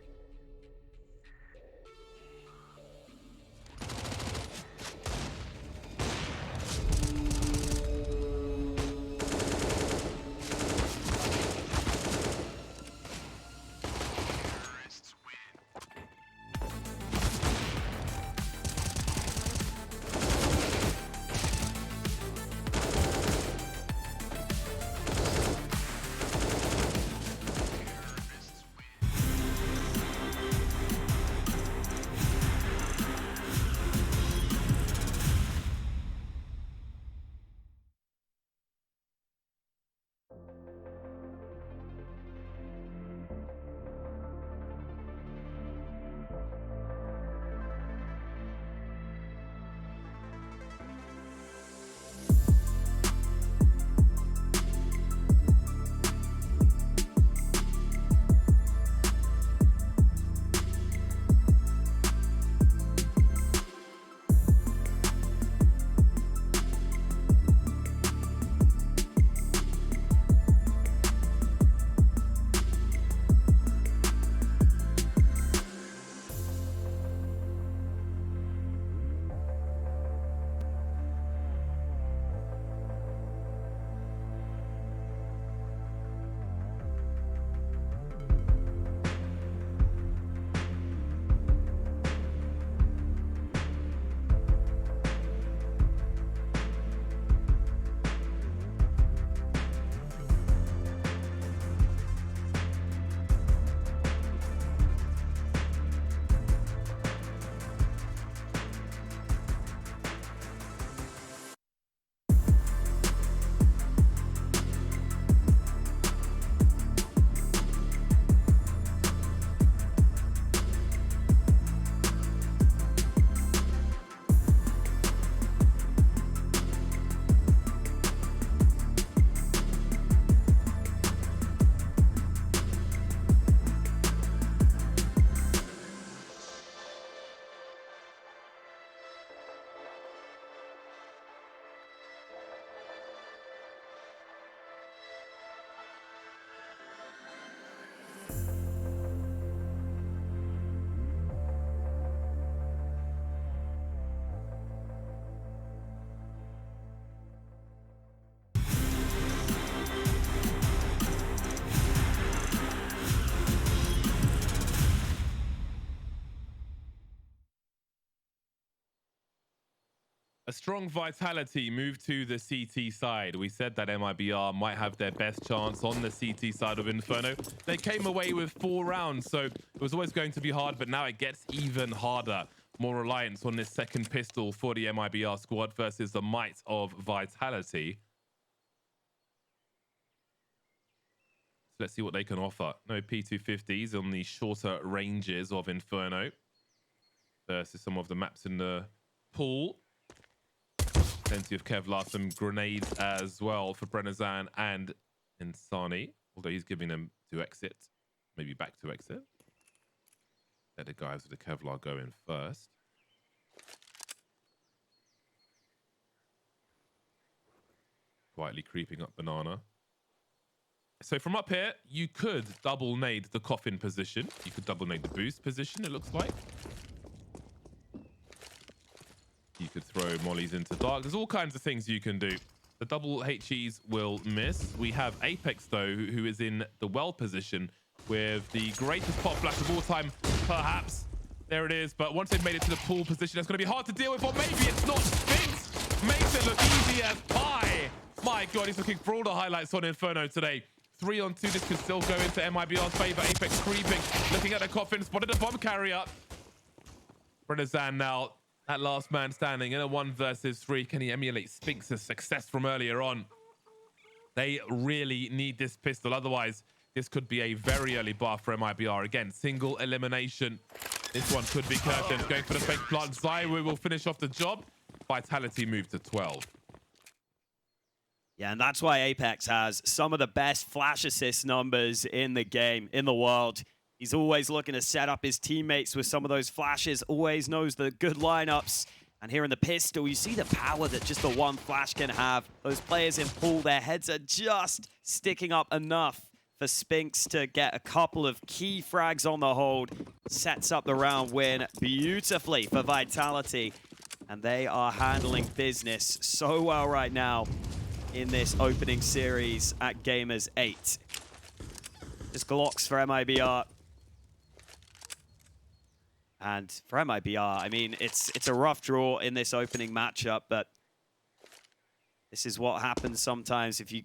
A strong Vitality moved to the CT side. We said that MIBR might have their best chance on the CT side of Inferno. They came away with 4 rounds, so it was always going to be hard, but now it gets even harder. More reliance on this second pistol for the MIBR squad versus the might of Vitality. So let's see what they can offer. No P250s on the shorter ranges of Inferno versus some of the maps in the pool. Plenty of Kevlar, some grenades as well for Brennazan and Insani. Although he's giving them to exit. Maybe back to exit. Let the guys with the Kevlar go in first. Quietly creeping up Banana. So from up here, you could double nade the coffin position. You could double nade the boost position, it looks like. You could throw mollies into dark. There's all kinds of things you can do. The double HEs will miss. We have Apex, though, who is in the well position with the greatest pop flash of all time, perhaps. There it is. But once they've made it to the pool position, that's going to be hard to deal with. Or maybe it's not. Sphinx makes it look easy as pie. My God, he's looking for all the highlights on Inferno today. 3-on-2. This could still go into MIBR's favor. Apex creeping, looking at the coffin, spotted a bomb carrier. Brenazan now, that last man standing in a 1 versus 3. Can he emulate Sphinx's success from earlier on? They really need this pistol. Otherwise, this could be a very early bar for MIBR. Again, single elimination. This one could be curtains. Going for the fake plant. Zywoo will finish off the job. Vitality moved to 12. Yeah, and that's why Apex has some of the best flash assist numbers in the game, in the world. He's always looking to set up his teammates with some of those flashes, always knows the good lineups. And here in the pistol, you see the power that just the one flash can have. Those players in pool, their heads are just sticking up enough for Sphinx to get a couple of key frags on the hold. Sets up the round win beautifully for Vitality. And they are handling business so well right now in this opening series at Gamers8. Just Glocks for MIBR. And for MIBR, I mean, it's a rough draw in this opening matchup, but this is what happens sometimes if you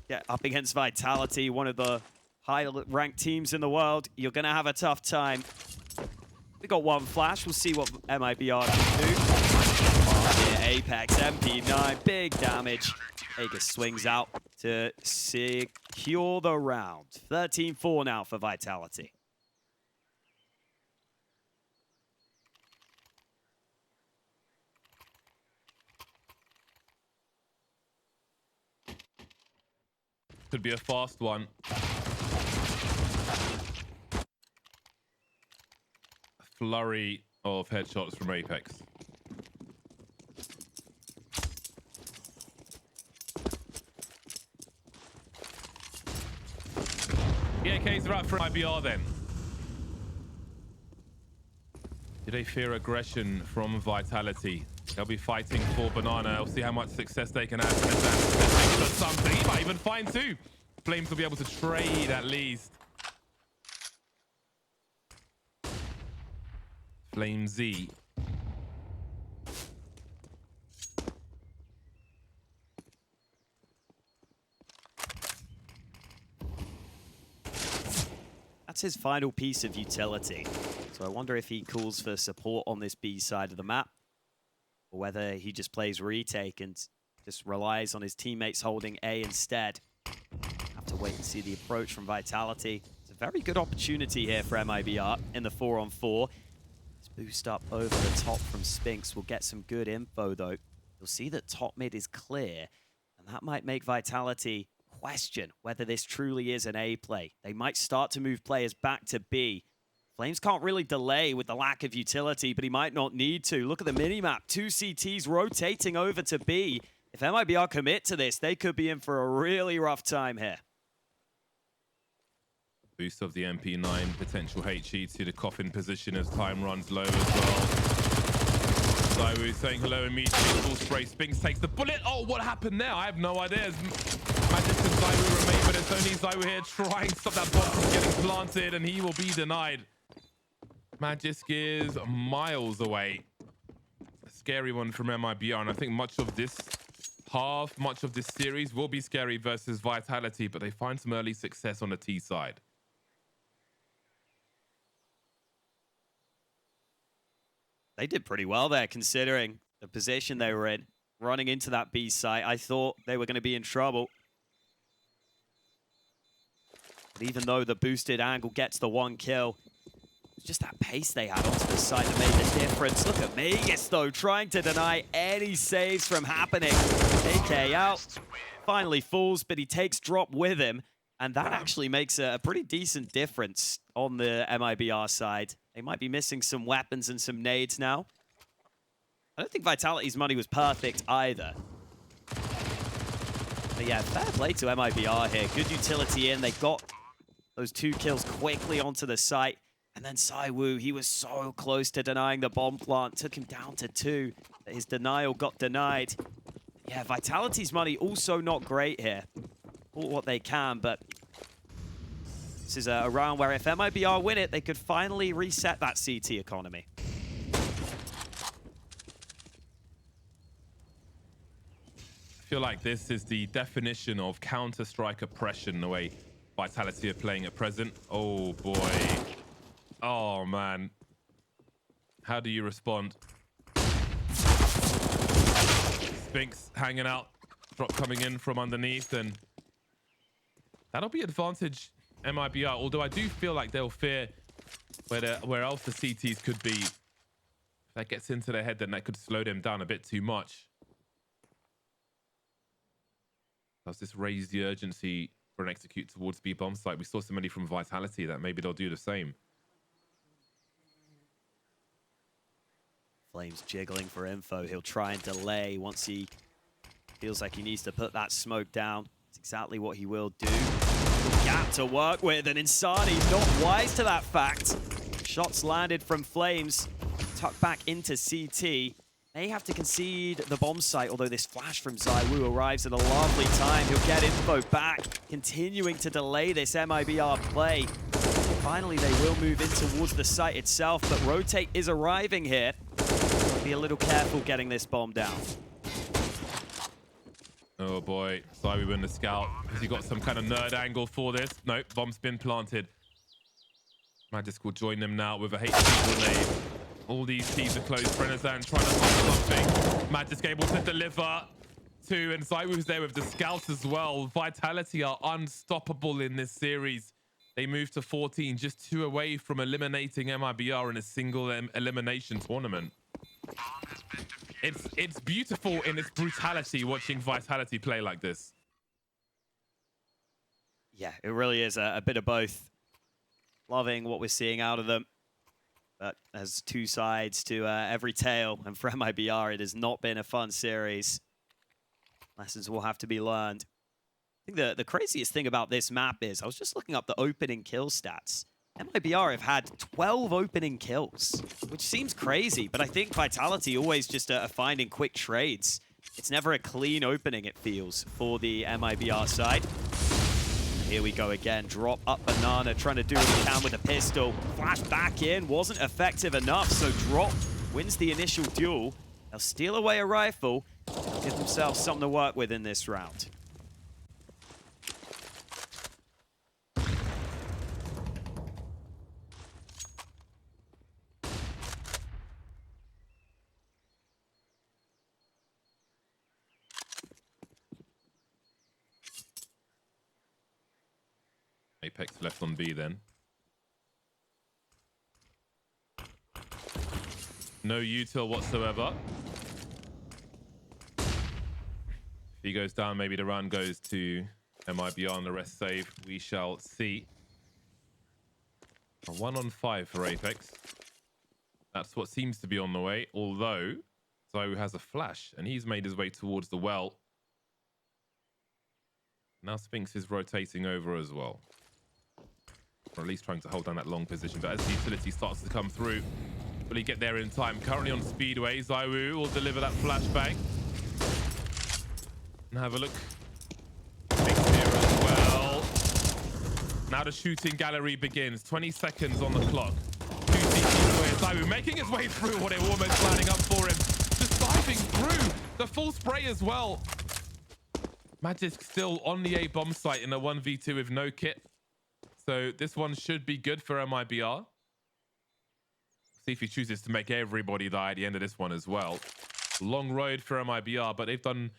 get up against Vitality, one of the high-ranked teams in the world. You're going to have a tough time. We got one flash. We'll see what MIBR can do. Oh, yeah, Apex, MP9, big damage. Aegis swings out to secure the round. 13-4 now for Vitality. Could be a fast one. A flurry of headshots from Apex. The AKs are up for IBR then. Do they fear aggression from Vitality? They'll be fighting for Banana. We'll see how much success they can have. Something. He might even find two. Flames will be able to trade at least. Flame Z. That's his final piece of utility. So I wonder if he calls for support on this B side of the map, or whether he just plays retake and just relies on his teammates holding A instead. Have to wait and see the approach from Vitality. It's a very good opportunity here for MIBR in the 4-on-4. Let's boost up over the top from Sphinx. We'll get some good info though. You'll see that top mid is clear, and that might make Vitality question whether this truly is an A play. They might start to move players back to B. Flames can't really delay with the lack of utility, but he might not need to. Look at the minimap. 2 CTs rotating over to B. If MIBR commit to this, they could be in for a really rough time here. Boost of the MP9, potential HE to the coffin position as time runs low as well. Zywoo saying hello immediately. Full spray. Sphinx takes the bullet. Oh, what happened there? I have no idea. Magic and Zywoo remain, but it's only Zywoo here trying to stop that bomb from getting planted, and he will be denied. Magisk is miles away. A scary one from MIBR, and I think much of this half, much of this series will be scary versus Vitality, but they find some early success on the T side. They did pretty well there, considering the position they were in. Running into that B site, I thought they were going to be in trouble. But even though the boosted angle gets the one kill, it's just that pace they had onto the side that made the difference. Look at Magus, though, trying to deny any saves from happening. AK out, finally falls, but he takes drop with him. And that actually makes a pretty decent difference on the MIBR side. They might be missing some weapons and some nades now. I don't think Vitality's money was perfect either. But yeah, fair play to MIBR here. Good utility in. They got those 2 kills quickly onto the site. And then Zywoo, he was so close to denying the bomb plant. Took him down to 2. But his denial got denied. Yeah, Vitality's money also not great here. All what they can, but this is a round where if MIBR win it, they could finally reset that CT economy. I feel like this is the definition of counterstrike oppression, the way Vitality are playing at present. Oh boy. Oh man. How do you respond? Sphinx hanging out, drop coming in from underneath, and that'll be advantage MIBR. Although I do feel like they'll fear where else the CTs could be. If that gets into their head, then that could slow them down a bit too much. Does this raise the urgency for an execute towards B bomb site? We saw somebody from Vitality that maybe they'll do the same. Flames jiggling for info. He'll try and delay once he feels like he needs to put that smoke down. It's exactly what he will do. Gap to work with, and Insani not wise to that fact. Shots landed from Flames, tucked back into CT. They have to concede the bomb site, although this flash from ZywOo arrives at a lovely time. He'll get info back, continuing to delay this MIBR play. Finally, they will move in towards the site itself, but Rotate is arriving here. Be a little careful getting this bomb down. Oh boy, ZywOo in the scout. Has he got some kind of nerd angle for this? Nope, bomb's been planted. Magisk will join them now with a HP grenade. All these teams are close. Brenazan trying to find something. Magisk able to deliver two, and ZywOo's there with the scouts as well. Vitality are unstoppable in this series. They move to 14, just 2 away from eliminating MIBR in a single elimination tournament. It's beautiful in its brutality watching Vitality play like this. Yeah, it really is a bit of both. Loving what we're seeing out of them. But there's two sides to every tale, and for MIBR, it has not been a fun series. Lessons will have to be learned. I think the craziest thing about this map is, I was just looking up the opening kill stats. MIBR have had 12 opening kills, which seems crazy, but I think Vitality always just are finding quick trades. It's never a clean opening, it feels, for the MIBR side. Here we go again. Drop up Banana, trying to do what he can with a pistol. Flash back in, wasn't effective enough, so Drop wins the initial duel. They'll steal away a rifle, give themselves something to work with in this round. Apex left on B then. No util whatsoever. If he goes down, maybe the run goes to MIBR and the rest save. We shall see. A 1-on-5 for Apex. That's what seems to be on the way, although ZywOo has a flash and he's made his way towards the well. Now Sphinx is rotating over as well. Or at least trying to hold down that long position. But as the utility starts to come through, will he get there in time? Currently on Speedway, ZywOo will deliver that flashbang. And have a look. Sphinx here as well. Now the shooting gallery begins. 20 seconds on the clock. 2 CTs away. ZywOo making his way through what they're almost lining up for him. Just diving through the full spray as well. Magisk still on the A bomb site in a 1v2 with no kit. So this one should be good for MIBR. See if he chooses to make everybody die at the end of this one as well. Long road for MIBR, but they've done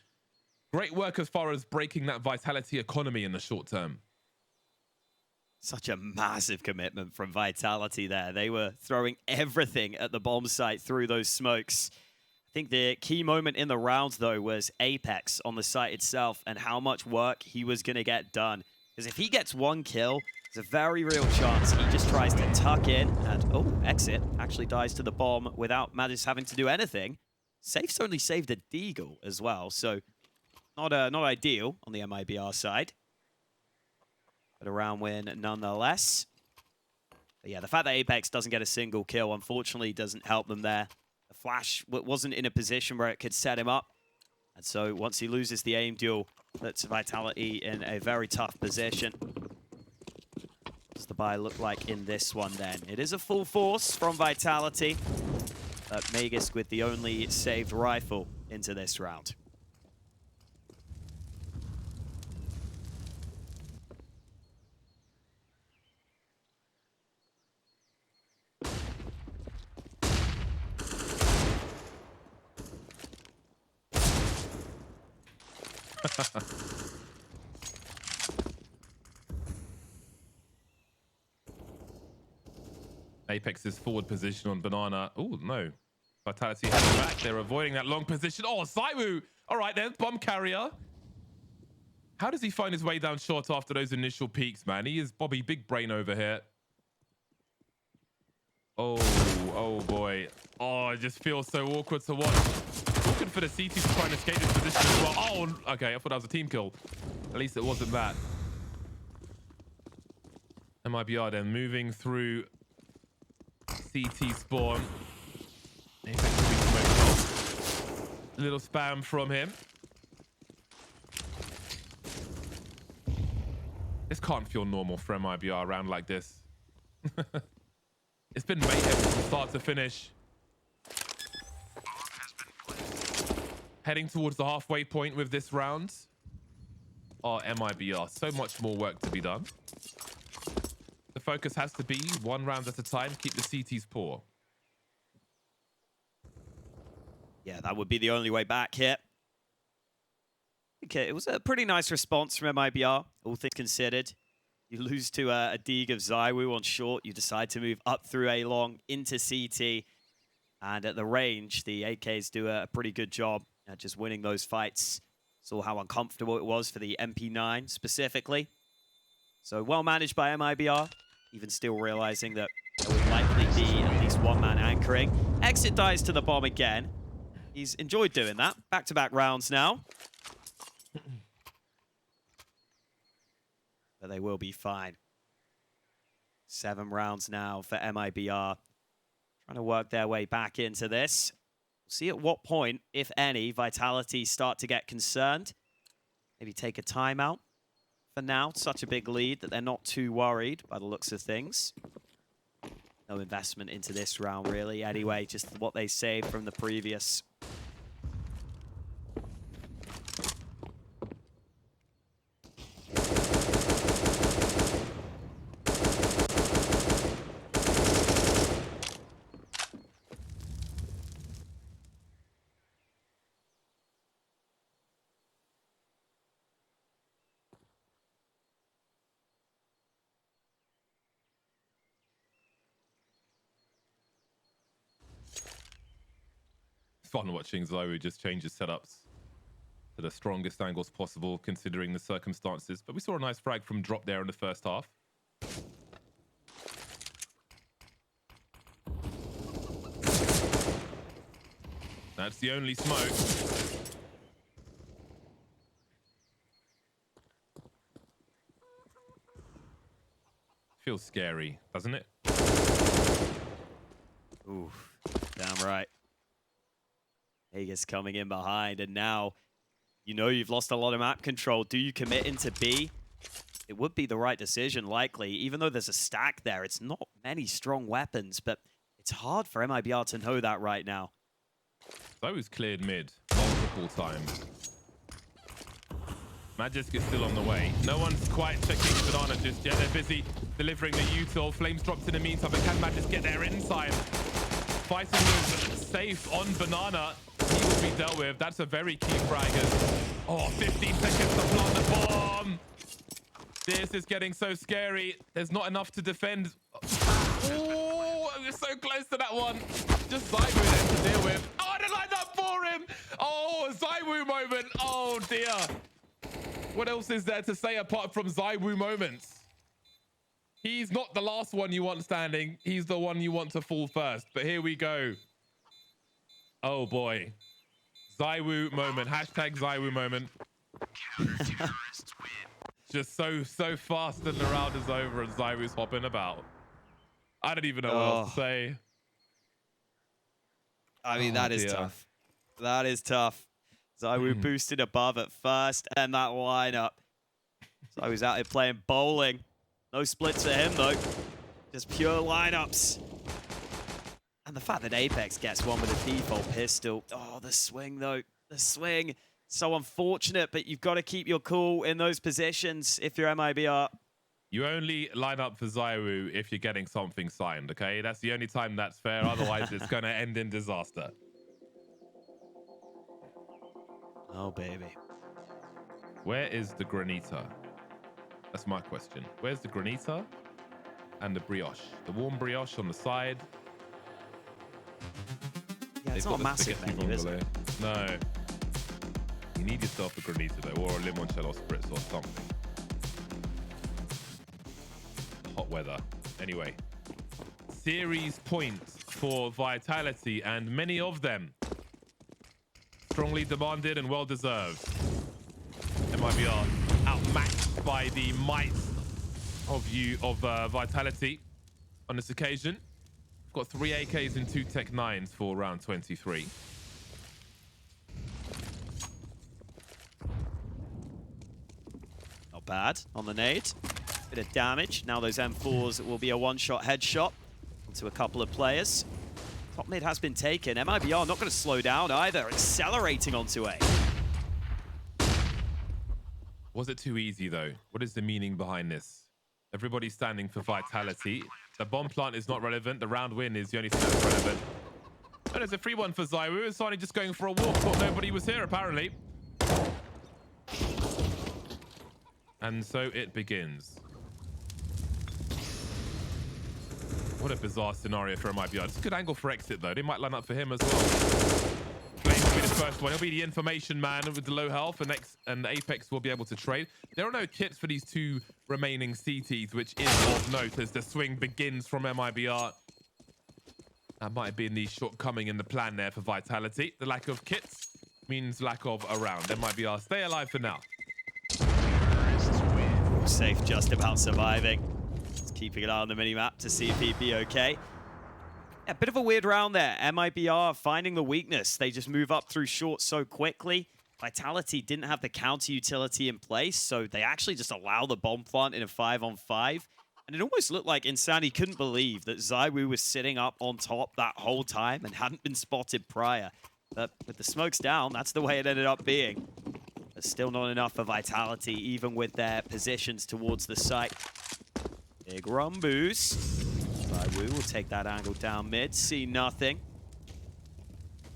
great work as far as breaking that Vitality economy in the short term. Such a massive commitment from Vitality there. They were throwing everything at the bomb site through those smokes. I think the key moment in the round, though, was Apex on the site itself and how much work he was going to get done. Because if he gets one kill, there's a very real chance he just tries to tuck in and, oh, exit. Actually dies to the bomb without Magisk having to do anything. Safe's only saved a deagle as well, so not ideal on the MIBR side. But a round win nonetheless. But yeah, the fact that Apex doesn't get a single kill, unfortunately, doesn't help them there. The flash wasn't in a position where it could set him up. And so once he loses the aim duel, that's Vitality in a very tough position. What does the buy look like in this one then? It is a full force from Vitality. But Magisk with the only saved rifle into this round. Apex's forward position on Banana. Oh, no. Vitality heading back. They're avoiding that long position. Oh, Zywoo. All right, then. Bomb carrier. How does he find his way down short after those initial peaks, man? He is Bobby Big Brain over here. Oh boy. Oh, it just feels so awkward to watch. Looking for the CT to try and escape this position as well. Oh, okay. I thought that was a team kill. At least it wasn't that. MIBR then moving through CT spawn. A little spam from him. This can't feel normal for MIBR around like this. It's been mayhem from start to finish. Heading towards the halfway point with this round. Oh, MIBR. So much more work to be done. The focus has to be 1 round at a time. Keep the CTs poor. Yeah, that would be the only way back here. Okay, it was a pretty nice response from MIBR, all things considered. You lose to a Deeg of Zywoo on short. You decide to move up through A long into CT. And at the range, the AKs do a pretty good job at just winning those fights. Saw how uncomfortable it was for the MP9 specifically. So well managed by MIBR, even still realizing that there would likely be at least 1 man anchoring. Exit dies to the bomb again. He's enjoyed doing that. Back-to-back rounds now. But they will be fine. 7 rounds now for MIBR. Trying to work their way back into this. We'll see at what point, if any, Vitality start to get concerned. Maybe take a timeout. For now, such a big lead that they're not too worried by the looks of things. No investment into this round, really. Anyway, just what they saved from the previous. Fun watching Zywoo just change his setups to the strongest angles possible considering the circumstances. But we saw a nice frag from Drop there in the first half. That's the only smoke. Feels scary, doesn't it? Ooh, damn right. Vegas coming in behind, and now you know you've lost a lot of map control. Do you commit into B? It would be the right decision, likely. Even though there's a stack there, it's not many strong weapons, but it's hard for MIBR to know that right now. Zywoo's cleared mid multiple times. Magisk is still on the way. No one's quite checking Banana just yet. They're busy delivering the util. Flames dropped in the meantime, but can Magisk get there in time? Fighting with safe on Banana. He will be dealt with. That's a very key frag. Oh, 15 seconds to plant the bomb. This is getting so scary. There's not enough to defend. Oh, we're so close to that one. Just Zywoo then to deal with. Oh, I didn't line up for him. Oh, Zywoo moment. Oh, dear. What else is there to say apart from Zywoo moments? He's not the last one you want standing. He's the one you want to fall first. But here we go. Oh, boy. Zywoo moment. Hashtag Zywoo moment. Just so fast and the round is over and Zywoo's hopping about. I don't even know what else to say. I mean, that is tough. That is tough. Zywoo boosted above at first, and that lineup. Zywoo's out here playing bowling. No splits for him, though. Just pure lineups. And the fact that Apex gets one with a default pistol. Oh, the swing, though. The swing. So unfortunate, but you've got to keep your cool in those positions if you're MIBR. You only line up for Zywoo if you're getting something signed, okay? That's the only time that's fair. Otherwise, it's going to end in disaster. Oh, baby. Where is the granita? That's my question. Where's the granita and the brioche? The warm brioche on the side. Yeah, it's They've not a got the massive spaghetti menu, is vongole. it? No. You need yourself a granita though, or a limoncello spritz or something. Hot weather. Anyway, series points for Vitality, and many of them strongly demanded and well deserved. MIBR outmatched by the might of Vitality on this occasion. We've got 3 AKs and 2 Tech 9s for round 23. Not bad on the nade. Bit of damage. Now those M4s will be a one-shot headshot onto a couple of players. Top mid has been taken. MIBR not going to slow down either. Accelerating onto A. Was it too easy though? What is the meaning behind this? Everybody's standing for Vitality. The bomb plant is not relevant. The round win is the only thing that's relevant. And there's a free one for ZywOo. It's only just going for a walk. Thought nobody was here apparently. And so it begins. What a bizarre scenario for MIBR. It's a good angle for exit though. They might line up for him as well. Flame will be the first one. He'll be the information man with the low health, and Apex will be able to trade. There are no kits for these 2 remaining CTs, which is of note as the swing begins from MIBR. That might have been the shortcoming in the plan there for Vitality. The lack of kits means lack of a round. MIBR stay alive for now. Safe, just about surviving. Just keeping an eye on the minimap to see if he'd be okay. A bit of a weird round there. MIBR finding the weakness. They just move up through short so quickly. Vitality didn't have the counter utility in place, so they actually just allow the bomb plant in a 5-on-5. And it almost looked like Insanity couldn't believe that ZywOo was sitting up on top that whole time and hadn't been spotted prior. But with the smokes down, that's the way it ended up being. There's still not enough for Vitality, even with their positions towards the site. Big rum boost. ZywOo will take that angle down mid, see nothing.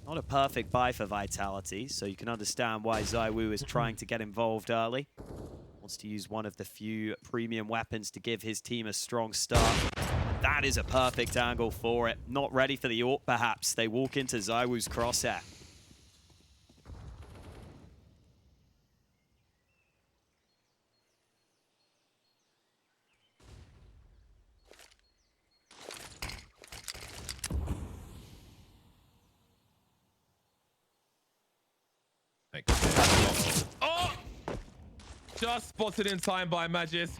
Not a perfect buy for Vitality, so you can understand why ZywOo is trying to get involved early. Wants to use one of the few premium weapons to give his team a strong start. That is a perfect angle for it. Not ready for the AWP, perhaps. They walk into ZywOo's crosshair. Oh! Just spotted in time by Magisk.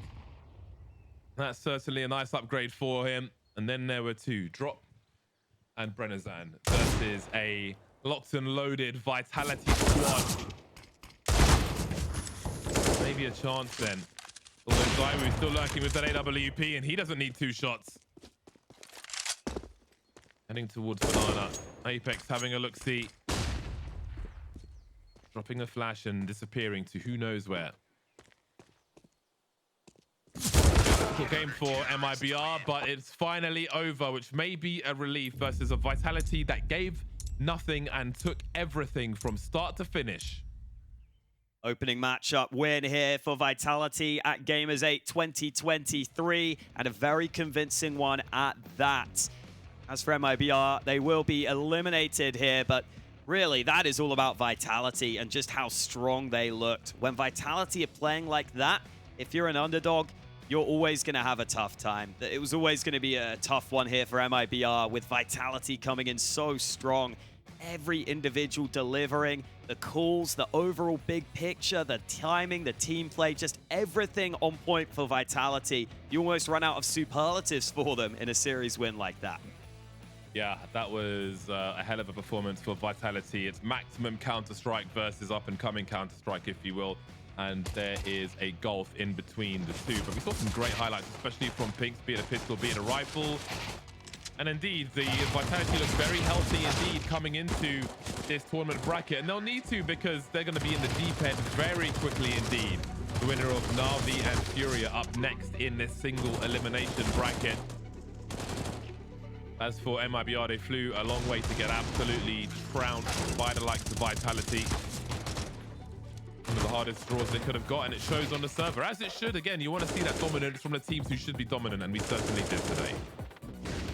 That's certainly a nice upgrade for him. And then there were 2, Drop and Brennazan versus a locked and loaded Vitality squad. Maybe a chance then. Although ZywOo's still lurking with that AWP and he doesn't need 2 shots. Heading towards Banana. Apex having a look-see. Dropping a flash and disappearing to who knows where. Difficult game for MIBR, but it's finally over, which may be a relief versus a Vitality that gave nothing and took everything from start to finish. Opening matchup win here for Vitality at Gamers8 2023, and a very convincing one at that. As for MIBR, they will be eliminated here, but really, that is all about Vitality and just how strong they looked. When Vitality are playing like that, if you're an underdog, you're always going to have a tough time. It was always going to be a tough one here for MIBR, with Vitality coming in so strong. Every individual delivering, the calls, the overall big picture, the timing, the team play, just everything on point for Vitality. You almost run out of superlatives for them in a series win like that. Yeah, that was a hell of a performance for Vitality. It's maximum counterstrike versus up-and-coming counterstrike, if you will. And there is a gulf in between the 2. But we saw some great highlights, especially from Pinks, be it a pistol, be it a rifle. And indeed, the Vitality looks very healthy indeed coming into this tournament bracket. And they'll need to, because they're going to be in the deep end very quickly indeed. The winner of Na'Vi and Furia up next in this single elimination bracket. As for MIBR, they flew a long way to get absolutely trounced by the likes of Vitality. Under the hardest draws they could have got, and it shows on the server, as it should. Again, you want to see that dominance from the teams who should be dominant, and we certainly did today.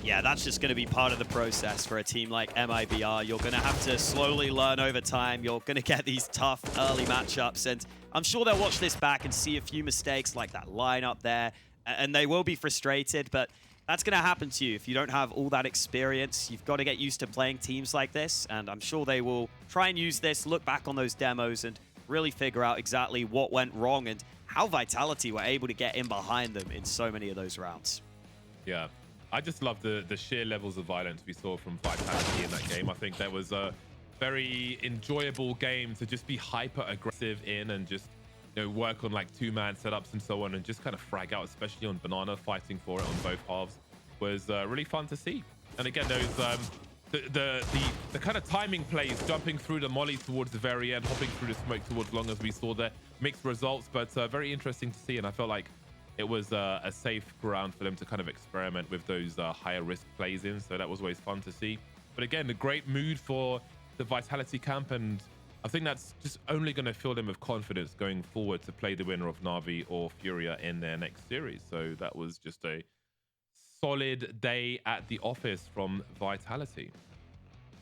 Yeah, that's just going to be part of the process for a team like MIBR. You're going to have to slowly learn over time. You're going to get these tough early matchups, and I'm sure they'll watch this back and see a few mistakes like that lineup there, and they will be frustrated, but that's going to happen to you if you don't have all that experience. You've got to get used to playing teams like this, and I'm sure they will try and use this, look back on those demos, and really figure out exactly what went wrong and how Vitality were able to get in behind them in so many of those rounds. Yeah. I just love the sheer levels of violence we saw from Vitality in that game. I think that was a very enjoyable game to just be hyper aggressive in and just, you know, work on like two-man setups and so on, and just kind of frag out, especially on Banana, fighting for it on both halves was really fun to see. And again, those the kind of timing plays, jumping through the molly towards the very end, hopping through the smoke towards long, as we saw there, mixed results, but very interesting to see. And I felt like it was a safe ground for them to kind of experiment with those higher risk plays in. So that was always fun to see. But again, a great mood for the Vitality camp. And I think that's just only going to fill them with confidence going forward to play the winner of Na'Vi or Furia in their next series. So that was just a solid day at the office from Vitality.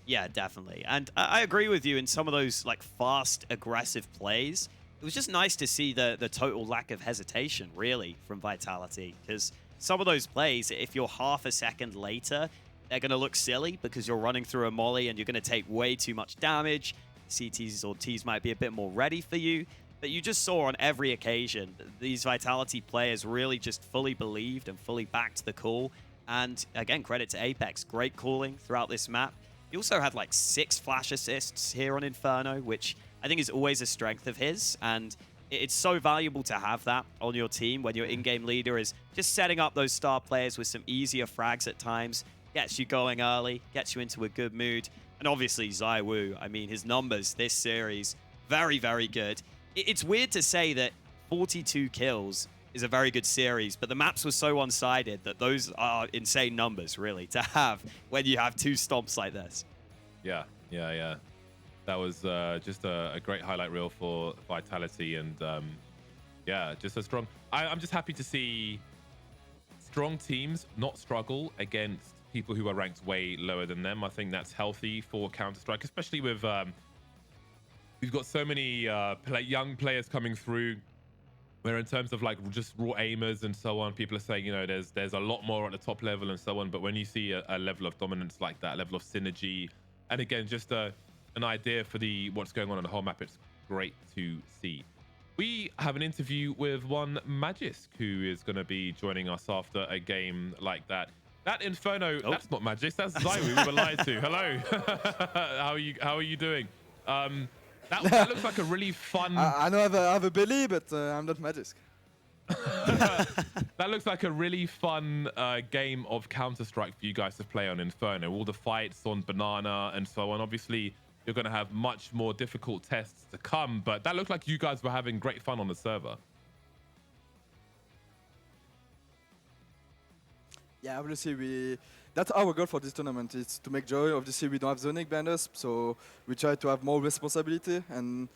Yeah, definitely. And I agree with you in some of those like fast, aggressive plays. It was just nice to see the total lack of hesitation, really, from Vitality. Because some of those plays, if you're half a second later, they're going to look silly because you're running through a molly and you're going to take way too much damage. CTs or Ts might be a bit more ready for you. But you just saw on every occasion, these Vitality players really just fully believed and fully backed the call. And again, credit to Apex. Great calling throughout this map. He also had like 6 flash assists here on Inferno, which I think is always a strength of his, and it's so valuable to have that on your team when your in-game leader is just setting up those star players with some easier frags at times, gets you going early, gets you into a good mood. And obviously ZywOo, I mean, his numbers this series, very, very good. It's weird to say that 42 kills is a very good series, but the maps were so one-sided that those are insane numbers, really, to have when you have 2 stomps like this. Yeah. That was just a great highlight reel for Vitality, and yeah, just a strong. I'm just happy to see strong teams not struggle against people who are ranked way lower than them. I think that's healthy for counterstrike, especially with we've got so many young players coming through. Where in terms of like just raw aimers and so on, people are saying, you know, there's a lot more at the top level and so on. But when you see a level of dominance like that, level of synergy, and again, just an idea for what's going on the whole map, it's great to see. We have an interview with one Magisk, who is going to be joining us after a game like that. That Inferno, that's not Magisk, that's ZywOo. We were lied to. Hello. How are you doing? That looks like a really fun. I know I have a belly, but I'm not Magisk. That looks like a really fun game of Counter-Strike for you guys to play on Inferno. All the fights on Banana and so on. Obviously, you're going to have much more difficult tests to come, but that looked like you guys were having great fun on the server. Yeah, obviously that's our goal for this tournament. It's to make joy. Obviously, we don't have zoning banners, so we try to have more responsibility and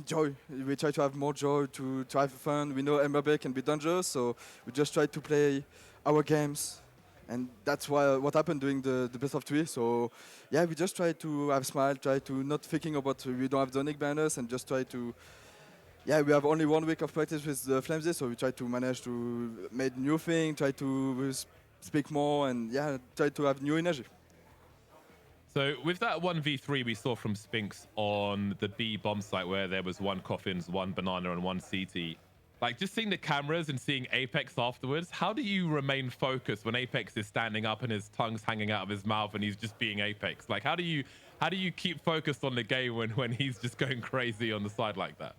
joy. We try to have more joy, to have fun. We know MIBR can be dangerous, so we just try to play our games. And that's what happened during the best of 3. So yeah, we just try to have smile, try to not thinking about we don't have zoning banners, and just try to, yeah, we have only 1 week of practice with the Flames, so we try to manage to make new things, try to speak more, and yeah, try to have new energy. So with that 1v3 we saw from Sphinx on the B bomb site, where there was 1 Coffins, 1 Banana, and 1 CT, like just seeing the cameras and seeing Apex afterwards, how do you remain focused when Apex is standing up and his tongue's hanging out of his mouth and he's just being Apex? Like, how do you keep focused on the game when he's just going crazy on the side like that?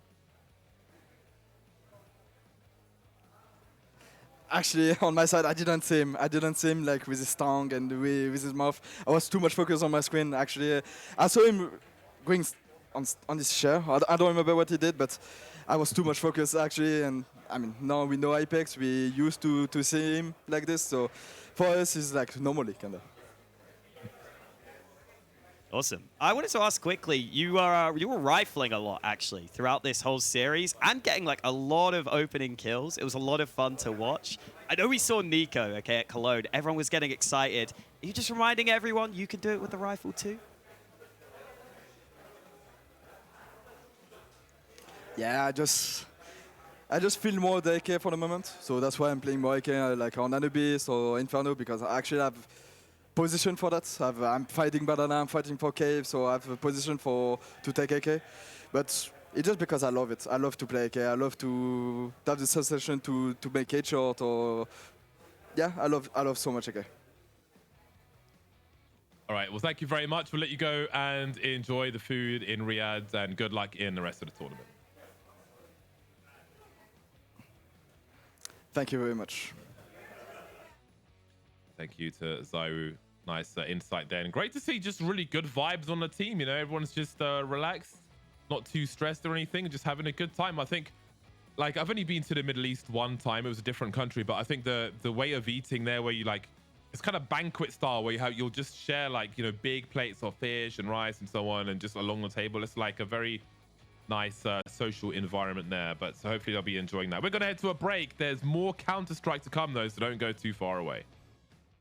Actually, on my side, I didn't see him. Like with his tongue and with his mouth. I was too much focused on my screen. Actually, I saw him going on his chair. I don't remember what he did, but I was too much focused actually. And I mean, now we know Apex. We used to see him like this, so for us, it's like normally kinda. Awesome. I wanted to ask quickly, you were rifling a lot actually throughout this whole series and getting like a lot of opening kills. It was a lot of fun to watch. I know we saw Nico, okay, at Cologne. Everyone was getting excited. Are you just reminding everyone you can do it with the rifle too? Yeah, I just feel more the AK for the moment, so that's why I'm playing more AK like on Anubis or Inferno, because I actually have position for that. I'm fighting banana, I'm fighting for cave, so I have a position to take AK. But it's just because I love it. I love to play AK. I love to have the sensation to make headshot, or yeah, I love so much AK. All right, well, thank you very much. We'll let you go and enjoy the food in Riyadh, and good luck in the rest of the tournament. Thank you very much. Thank you to Zayu. Nice insight there. And great to see just really good vibes on the team. You know, everyone's just relaxed, not too stressed or anything, just having a good time. I think, like, I've only been to the Middle East one time. It was a different country, but I think the way of eating there, where you like, it's kind of banquet style, where you'll just share like, you know, big plates of fish and rice and so on, and just along the table. It's like a very nice social environment there. But so hopefully they'll be enjoying that. We're going to head to a break. There's more Counter-Strike to come though, so don't go too far away.